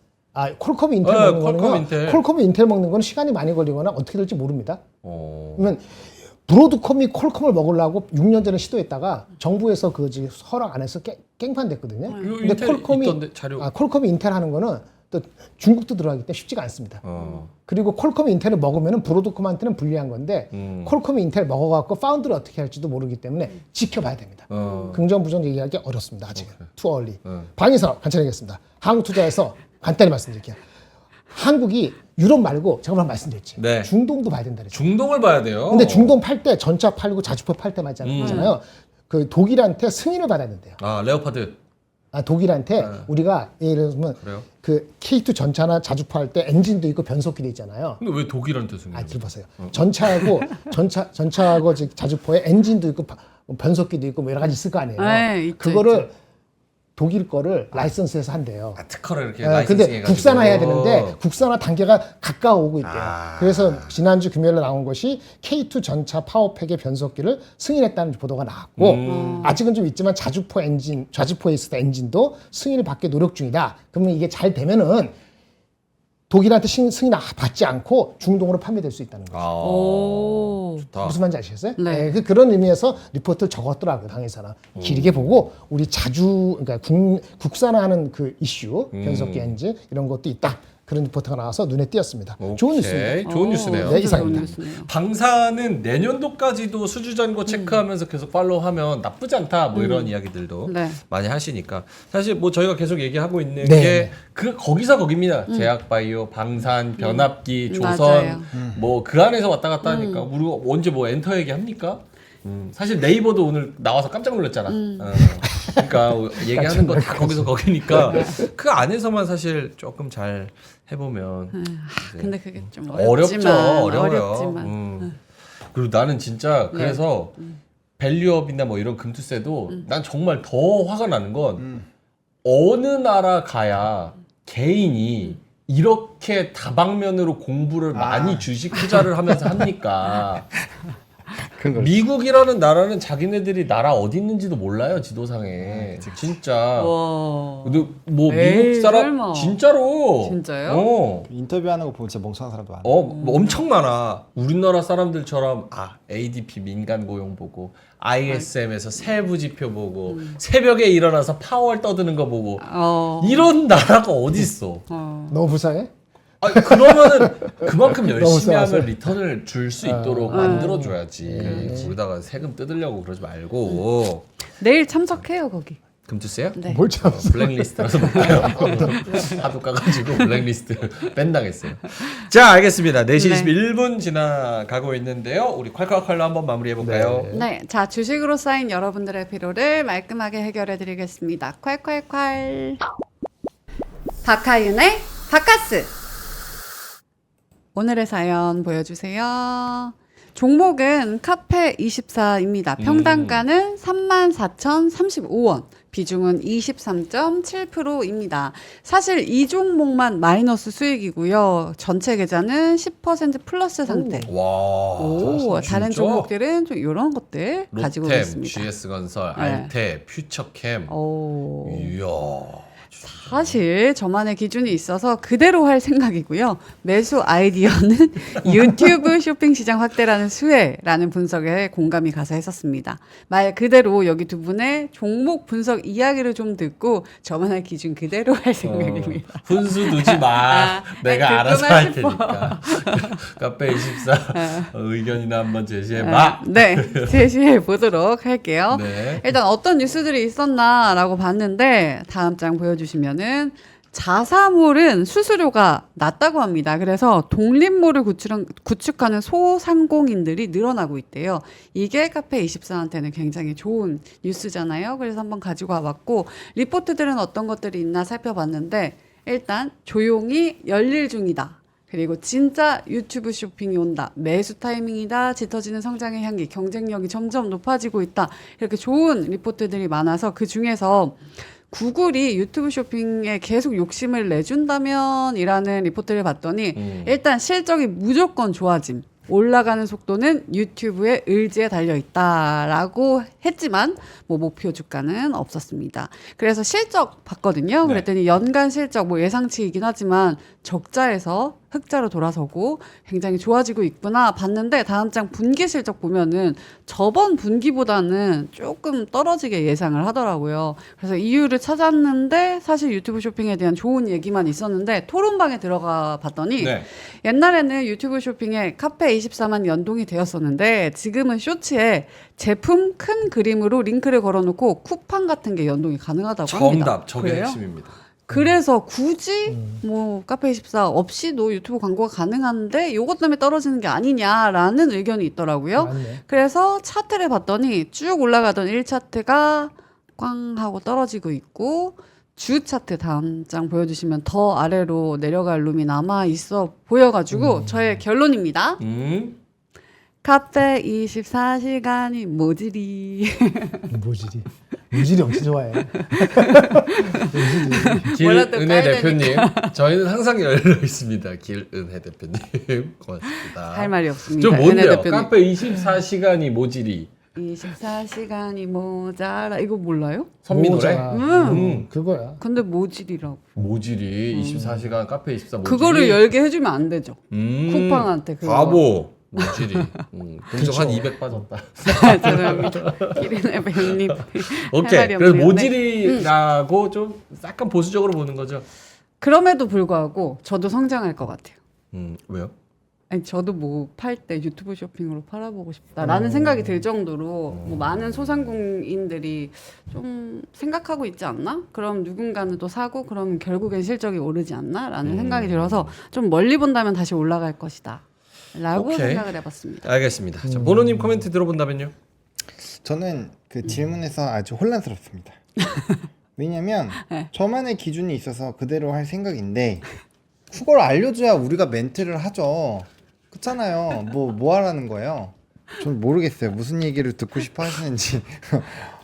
콜컴이 인텔 네, 먹는 콜컴 거는 인텔. 콜컴이 인텔 먹는 거는 시간이 많이 걸리거나 어떻게 될지 모릅니다. 어. 그러면 브로드컴이 콜컴을 먹으려고 6년 전에 시도했다가 정부에서 그 허락 안 해서 깽판 됐거든요. 근데 인텔 있던데 자료. 콜컴이 인텔 하는 거는 또 중국도 들어가기 때문에 쉽지가 않습니다. 그리고 콜컴이 인텔을 먹으면 브로드컴한테는 불리한 건데 콜컴이 인텔 먹어갖고 파운드를 어떻게 할지도 모르기 때문에 지켜봐야 됩니다. 긍정 부정 얘기하기 어렵습니다. 아직은. 투 얼리. 방위산업 간단하겠습니다. 한국투자에서 간단히 말씀드릴게요. 한국이 유럽 말고 제가 말씀드렸지. 네. 중동도 봐야 된다 그랬죠. 중동을 봐야 돼요. 근데 중동 팔 때 전차 팔고 자주포 팔 때 맞잖아요. 그 독일한테 승인을 받아야 된대요. 레오파드. 독일한테 우리가 예를 들면 그래요? 그 K2 전차나 자주포 할 때 엔진도 있고 변속기도 있잖아요. 근데 왜 독일한테 승인? 들어보세요. 전차하고 자주포에 엔진도 있고 변속기도 있고 뭐 여러 가지 있을 거 아니에요. 네, 있죠, 그거를 독일 거를 라이선스에서 한대요. 특허를 이렇게 근데 라이선싱해가지고. 국산화해야 되는데 국산화 단계가 가까워 오고 있대요. 그래서 지난주 금요일에 나온 것이 K2 전차 파워팩의 변속기를 승인했다는 보도가 나왔고 아직은 좀 있지만 자주포에 있을 때 엔진도 승인을 받기 노력 중이다. 그러면 이게 잘 되면은 독일한테 승인 받지 않고 중동으로 판매될 수 있다는 거죠. 오. 좋다. 무슨 말인지 아시겠어요? 네. 그런 의미에서 리포트를 적었더라고요, 당에서는. 길게 보고 우리 자주 그러니까 국산화하는 그 이슈, 변속기 엔진 이런 것도 있다. 그런 리포트가 나와서 눈에 띄었습니다. 좋은 뉴스입니다. 좋은 뉴스네요. 네, 진짜 좋은 이상입니다. 뉴스네요. 방사는 내년도까지도 수주 잔고 체크하면서 계속 팔로우하면 나쁘지 않다. 뭐 이런 이야기들도 네. 많이 하시니까 사실 뭐 저희가 계속 얘기하고 있는 네, 게 그 거기서 거기입니다. 제약바이오, 방산, 변압기, 조선 맞아요. 뭐 그 안에서 왔다 갔다 하니까 우리가 언제 뭐 엔터 얘기합니까? 사실 네이버도 오늘 나와서 깜짝 놀랐잖아. 그러니까 얘기하는 거 다 거기서 거기니까 그 안에서만 사실 조금 잘 해보면 근데 그게 좀 어렵죠. 어렵지만, 어려워요. 어렵지만. 그리고 나는 진짜 그래서 밸류업이나 뭐 이런 금투세도 난 정말 더 화가 나는 건 어느 나라 가야 개인이 이렇게 다방면으로 공부를 많이 주식 투자를 하면서 합니까? 미국이라는 나라는 자기네들이 나라 어디 있는지도 몰라요, 지도상에. 진짜. 와. 근데 뭐 에이, 미국 사람 설마. 진짜로. 진짜요? 인터뷰하는 거 보면 진짜 멍청한 사람도 많아. 뭐 엄청 많아. 우리나라 사람들처럼 ADP 민간 고용 보고 ISM에서 세부 지표 보고 새벽에 일어나서 파월 떠드는 거 보고 이런 나라가 어디 있어? 너무 불쌍해? 아니, 그러면은 그만큼 열심히 너무 하면 리턴을 줄 수 있도록 만들어 줘야지. 거기다가 세금 뜯으려고 그러지 말고. 내일 참석해요 거기. 금투세요? 네. 뭘 참. 블랙리스트라서 못 가요. 하도 까가지고 블랙리스트 뺀당했어요. 자, 알겠습니다. 4시 네. 21분 지나가고 있는데요. 우리 콸콸콸로 한번 마무리해볼까요? 네, 자 주식으로 쌓인 여러분들의 피로를 말끔하게 해결해드리겠습니다. 콸콸콸. 박하윤의 바카스. 오늘의 사연 보여주세요. 종목은 카페24입니다. 평단가는 34,035원. 비중은 23.7%입니다. 사실 이 종목만 마이너스 수익이고요. 전체 계좌는 10% 플러스 상태. 와, 오, 다른 진짜? 종목들은 좀 이런 것들 가지고 롯템, 있습니다. GS건설, 네. 알테, 퓨처캠. 오. 이야. 사실 저만의 기준이 있어서 그대로 할 생각이고요. 매수 아이디어는 유튜브 쇼핑 시장 확대라는 수혜라는 분석에 공감이 가서 했었습니다. 말 그대로 여기 두 분의 종목 분석 이야기를 좀 듣고 저만의 기준 그대로 할 생각입니다. 분수 두지 마. 내가 알아서 듣고만 할 싶어. 테니까. 카페24 의견이나 한번 제시해봐. 네, 제시해 보도록 할게요. 네. 일단 어떤 뉴스들이 있었나라고 봤는데 다음 장 보여주시면은 자사몰은 수수료가 낮다고 합니다. 그래서 독립몰을 구축하는 소상공인들이 늘어나고 있대요. 이게 카페24한테는 굉장히 좋은 뉴스잖아요. 그래서 한번 가지고 와봤고 리포트들은 어떤 것들이 있나 살펴봤는데 일단 조용히 열릴 중이다. 그리고 진짜 유튜브 쇼핑이 온다. 매수 타이밍이다. 짙어지는 성장의 향기. 경쟁력이 점점 높아지고 있다. 이렇게 좋은 리포트들이 많아서 그 중에서 구글이 유튜브 쇼핑에 계속 욕심을 내준다면 이라는 리포트를 봤더니 일단 실적이 무조건 좋아짐. 올라가는 속도는 유튜브의 의지에 달려 있다라고 했지만 뭐 목표 주가는 없었습니다. 그래서 실적 봤거든요. 네. 그랬더니 연간 실적 뭐 예상치이긴 하지만 적자에서 흑자로 돌아서고 굉장히 좋아지고 있구나 봤는데 다음 장 분기 실적 보면은 저번 분기보다는 조금 떨어지게 예상을 하더라고요. 그래서 이유를 찾았는데 사실 유튜브 쇼핑에 대한 좋은 얘기만 있었는데 토론방에 들어가 봤더니 네. 옛날에는 유튜브 쇼핑에 카페24만 연동이 되었었는데 지금은 쇼츠에 제품 큰 그림으로 링크를 걸어놓고 쿠팡 같은 게 연동이 가능하다고 합니다. 정답. 저게 그래요? 핵심입니다. 그래서 굳이 뭐 카페24 없이도 유튜브 광고가 가능한데 요것 때문에 떨어지는 게 아니냐라는 의견이 있더라고요. 맞네. 그래서 차트를 봤더니 쭉 올라가던 1차트가 꽝 하고 떨어지고 있고 주 차트 다음 장 보여주시면 더 아래로 내려갈 룸이 남아 있어 보여가지고 저의 결론입니다. 카페24시간이 모질이. 모질이. 모질이 엄청 좋아해. 뭐라도 길은혜 까야 대표님, 저희는 항상 열려 있습니다. 길은혜 대표님, 고맙습니다. 할 말이 없습니다. 좀 은혜 뭔데요? 대표님. 카페 24시간이 모질이. 24시간이 모자라 이거 몰라요? 선미 노래? 모자라. 그거야. 근데 모질이라고. 모질이 24시간 카페 24 모질이. 그거를 열게 해주면 안 되죠. 쿠팡한테 그거. 바보. 모질이. 동적 한 200 빠졌다. 죄송합니다. 기린의 뱀님. 오케이. 할 말이 그래서 없네요. 모질이라고 좀 약간 보수적으로 보는 거죠. 그럼에도 불구하고 저도 성장할 것 같아요. 왜요? 아니 저도 뭐 팔 때 유튜브 쇼핑으로 팔아보고 싶다라는 생각이 들 정도로 뭐 많은 소상공인들이 좀 생각하고 있지 않나? 그럼 누군가는 또 사고 그러면 결국엔 실적이 오르지 않나?라는 생각이 들어서 좀 멀리 본다면 다시 올라갈 것이다. 라고 오케이. 생각을 해봤습니다. 알겠습니다. 자, 보노님 코멘트 들어본다면요? 저는 그 질문에서 아주 혼란스럽습니다. 왜냐면 네. 저만의 기준이 있어서 그대로 할 생각인데 그걸 알려줘야 우리가 멘트를 하죠. 그렇잖아요. 뭐 하라는 거예요? 전 모르겠어요. 무슨 얘기를 듣고 싶어 하시는지.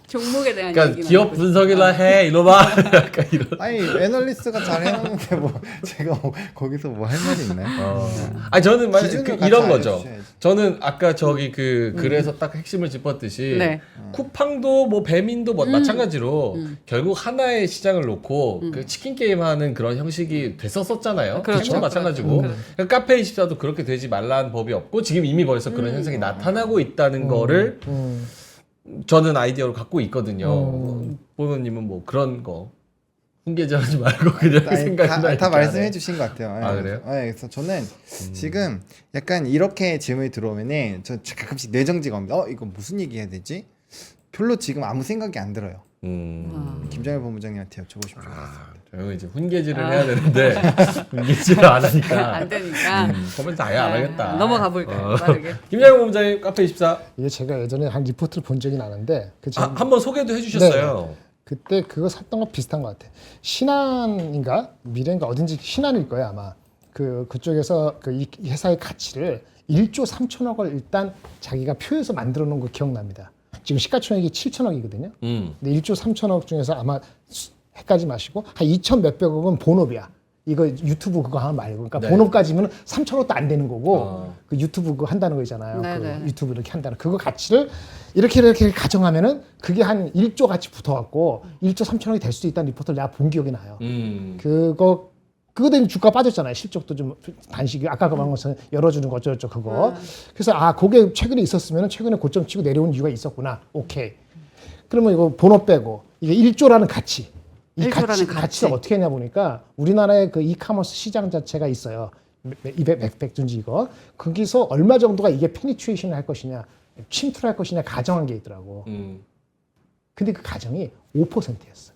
종목에 대한 그러니까 얘기만 기업 하고 분석이라 해 이러봐. 약간 이런. 아니 애널리스트가 잘 해놓는데 뭐 제가 거기서 뭐 할 말이 있나요? 아니 저는 기준을 같이 이런 거죠. 알려주셔야지. 저는 아까 저기 그 글에서 딱 핵심을 짚었듯이 네. 쿠팡도 뭐 배민도 뭐 마찬가지로 결국 하나의 시장을 놓고 그 치킨 게임 하는 그런 형식이 됐었잖아요. 그렇죠. 그렇죠. 마찬가지고. 그렇죠. 그러니까 카페 24도 그렇게 되지 말라는 법이 없고 지금 이미 벌써 그런 현상이 나타나고 있다는 거를 저는 아이디어로 갖고 있거든요. 보노님은 뭐 그런 거 훈계질하지 말고 그냥 아니, 생각나 다 이렇게 말씀해 하네. 주신 것 같아요. 아, 그래요? 네, 그래서 저는 지금 약간 이렇게 질문이 들어오면은 저 가끔씩 뇌정지가 옵니다. 이거 무슨 얘기 해야 되지? 별로 지금 아무 생각이 안 들어요. 김정일 본부장님한테 여쭤보고 싶어요. 저 형은 이제 훈계질을 해야 되는데 훈계질을 안 하니까 안 되니까 코멘트 아예 안 하겠다. 넘어가 볼까요? 빠르게. 김장훈 본부장님 카페 24 이게 제가 예전에 한 리포트를 본 적이 나는데 그 한번 소개도 해주셨어요. 그때 그거 샀던 거 비슷한 것 같아. 신한인가 미래인가 어딘지 신한일 거야 아마. 그쪽에서 이 회사의 가치를 1조 3천억을 일단 자기가 표에서 만들어 놓은 거 기억납니다. 지금 시가총액이 7천억이거든요. 근데 1조 3천억 중에서 아마 헷갈리지 마시고 한 2천 몇백억은 본업이야. 이거 유튜브 그거 하나 말고 그러니까 네. 본업까지면 3천억도 안 되는 거고 그 유튜브 그거 한다는 거 있잖아요. 네네. 그 유튜브 이렇게 한다는 그거 가치를 이렇게 가정하면은 그게 한 1조 같이 붙어갖고 1조 3천억이 될 수도 있다는 리포트를 내가 본 기억이 나요. 그거 때문에 주가 빠졌잖아요. 실적도 좀 반식이 아까 그 말한 것처럼 열어주는 거 어쩌고저쩌고 그거. 그래서 그게 최근에 있었으면 최근에 고점 치고 내려온 이유가 있었구나. 오케이. 그러면 이거 본업 빼고 이게 1조라는 가치. 이 1조라는 가치. 가치가 어떻게 했냐 보니까 우리나라의 그 이카머스 시장 자체가 있어요. 200준지 이거. 거기서 얼마 정도가 이게 페니트레이션을 할 것이냐, 침투를 할 것이냐 가정한 게 있더라고. 근데 그 가정이 5%였어.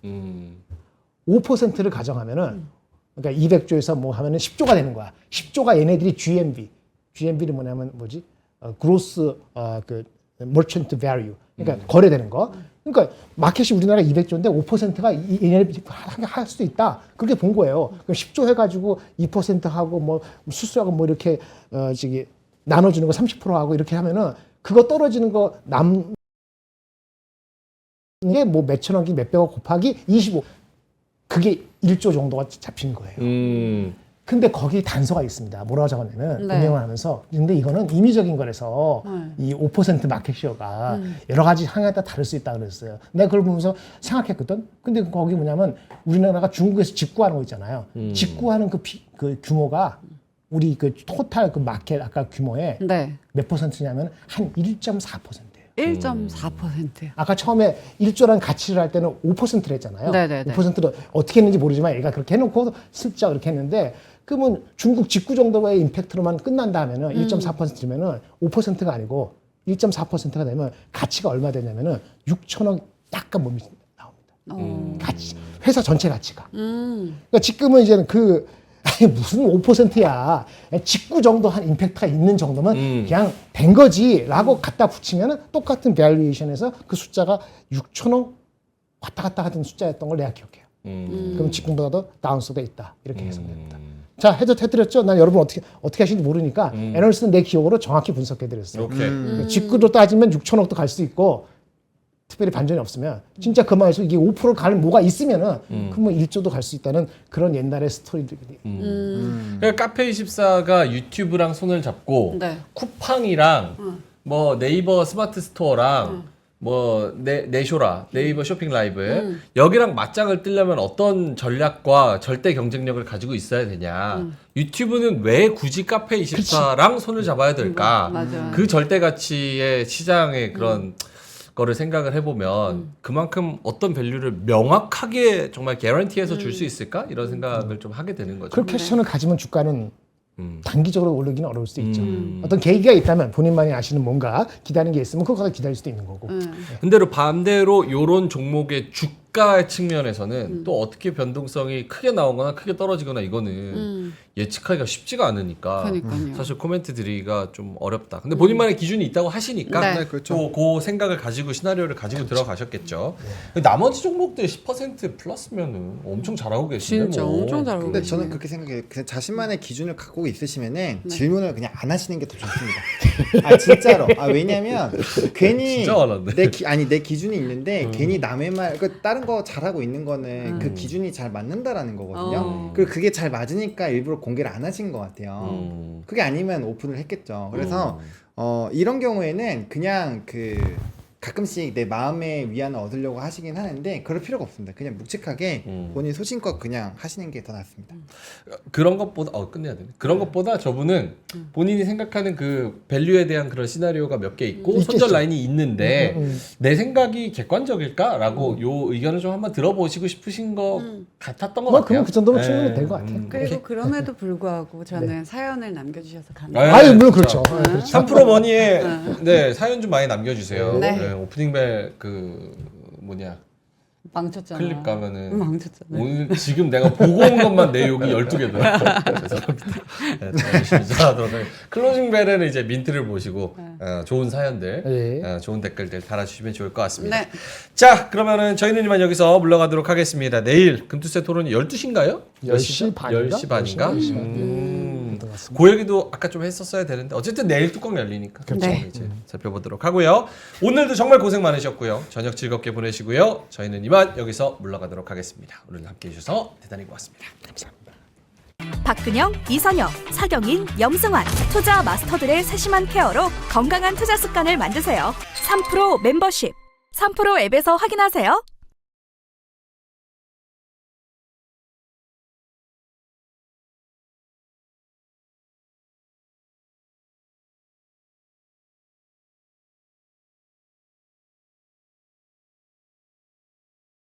5%를 가정하면은 그러니까 200조에서 뭐 하면은 10조가 되는 거야. 10조가 얘네들이 GMV는 뭐냐면 뭐지? gross 그 merchant value. 그러니까 거래되는 거. 그러니까 마켓이 우리나라 200조인데 5%가 얘네들이 할 수도 있다. 그렇게 본 거예요. 그럼 10조 해가지고 2%하고 뭐 수수하고 뭐 이렇게 저기 나눠주는 거 30% 하고 이렇게 하면은 그거 떨어지는 거 남는 게 뭐 몇천억이 몇백억 곱하기 25. 그게 1조 정도가 잡힌 거예요. 근데 거기 단서가 있습니다. 뭐라고 적었냐면 네. 운영을 하면서 근데 이거는 임의적인 거라서 이 5% 마켓시어가 여러 가지 상황에 따라 다를 수 있다 그랬어요. 내가 그걸 보면서 생각했거든. 근데 거기 뭐냐면 우리나라가 중국에서 직구하는 거 있잖아요. 직구하는 그 규모가 우리 그 토탈 그 마켓 아까 규모의 네. 몇 퍼센트냐면 한 1.4%예요. 1.4%요. 아까 처음에 1조라는 가치를 할 때는 5%를 했잖아요. 네네네. 5%를 어떻게 했는지 모르지만 얘가 그렇게 해놓고 슬쩍 이렇게 했는데 그러면 중국 직구 정도의 임팩트로만 끝난다 하면은 1.4%면은 5%가 아니고 1.4%가 되면 가치가 얼마 되냐면은 6천억 약간 못 나옵니다. 가치 회사 전체 가치가. 그러니까 지금은 이제는 아니 무슨 5%야. 직구 정도 한 임팩트가 있는 정도면 그냥 된 거지라고 갖다 붙이면 똑같은 밸류에이션에서 그 숫자가 6천억 왔다 갔다 하던 숫자였던 걸 내가 기억해요. 그럼 직구보다도 다운소가 있다. 이렇게 해석됩니다. 자, 해드렸죠? 난 여러분 어떻게 하시는지 모르니까 애널리스트는 내 기억으로 정확히 분석해드렸어요. 오케이. 직구로 따지면 6천억도 갈 수 있고 특별히 반전이 없으면 진짜 그 말에서 이게 5% 가는 뭐가 있으면은 그러면 1조도 갈 수 있다는 그런 옛날의 스토리들이. 그러니까 카페 24가 유튜브랑 손을 잡고 네. 쿠팡이랑 뭐 네이버 스마트 스토어랑 뭐 네쇼라 네이버 쇼핑 라이브 여기랑 맞짱을 뜨려면 어떤 전략과 절대 경쟁력을 가지고 있어야 되냐. 유튜브는 왜 굳이 카페24랑 손을 잡아야 될까? 맞아. 그 절대 가치의 시장의 그런 거를 생각을 해보면 그만큼 어떤 밸류를 명확하게 정말 개런티해서 줄 수 있을까? 이런 생각을 좀 하게 되는 거죠. 그 퀘스천을 가지면 주가는 단기적으로 오르기는 어려울 수도 있죠. 음. 어떤 계기가 있다면 본인만이 아시는 뭔가 기다리는 게 있으면 그거 기다릴 수도 있는 거고. 근데 반대로 요런 종목의 주가 측면에서는 또 어떻게 변동성이 크게 나오거나 크게 떨어지거나 이거는 예측하기가 쉽지가 않으니까 그러니까요. 사실 코멘트 드리기가 좀 어렵다. 근데 본인만의 기준이 있다고 하시니까 네. 네, 그렇죠. 또 그 생각을 가지고 시나리오를 가지고 들어가셨겠죠. 나머지 종목들 10% 플러스면은 엄청 잘하고 계시네. 진짜 뭐. 엄청 잘하고 근데 계시네. 저는 그렇게 생각해요. 그냥 자신만의 기준을 갖고 있으시면은 질문을 그냥 안 하시는 게 더 좋습니다. 아 진짜로. 아 왜냐면 괜히 진짜 많았네. 내 기준이 있는데 괜히 남의 말, 그 다른 거 잘하고 있는 거는 그 기준이 잘 맞는다라는 거거든요. 그리고 그게 잘 맞으니까 일부러 공개를 안 하신 것 같아요. 그게 아니면 오픈을 했겠죠. 그래서 이런 경우에는 그냥 가끔씩 내 마음의 위안을 얻으려고 하시긴 하는데 그럴 필요가 없습니다. 그냥 묵직하게 본인 소신껏 그냥 하시는 게 더 낫습니다. 그런 것보다 끝내야 되네. 그런 것보다 저분은 본인이 생각하는 그 밸류에 대한 그런 시나리오가 몇 개 있고 있겠죠. 손절 라인이 있는데 내 생각이 객관적일까라고 요 의견을 좀 한번 들어보시고 싶으신 것 같았던 것 뭐 같아요. 그럼 그 정도면 네. 충분히 된 것 같아요. 그리고 그럼에도 불구하고 저는 사연을 남겨주셔서 감사합니다. 아유, 아유 물론 진짜. 그렇죠. 네, 그렇죠. 3프로 머니에 네, 사연 좀 많이 남겨주세요. 네. 네, 오프닝벨 망쳤잖아. 클립 가면은 망쳤잖아. 오늘 지금 내가 보고 온 것만 내 욕이 12개 들었어요. 죄송합니다. 네, 자, 열심히 전하도록 하겠습니다. 클로징 벨에는 이제 민트를 보시고 좋은 사연들, 예. 좋은 댓글들 달아주시면 좋을 것 같습니다. 네. 자, 그러면은 저희는 이만 여기서 물러가도록 하겠습니다. 내일 금투세 토론이 12시인가요? 10시 반인가? 10시 반인가? 10시 반. 그랬던 것 같습니다. 그 얘기도 아까 좀 했었어야 되는데 어쨌든 내일 뚜껑 열리니까 그렇죠. 네. 이제 살펴보도록 하고요. 오늘도 정말 고생 많으셨고요. 저녁 즐겁게 보내시고요. 저희는 이만 여기서 물러가도록 하겠습니다. 오늘 함께해 주셔서 대단히 고맙습니다. 감사합니다. 박근영, 이선영, 서경인, 염승환 투자 마스터들의 세심한 케어로 건강한 투자 습관을 만드세요. 3프로 멤버십 3프로 앱에서 확인하세요.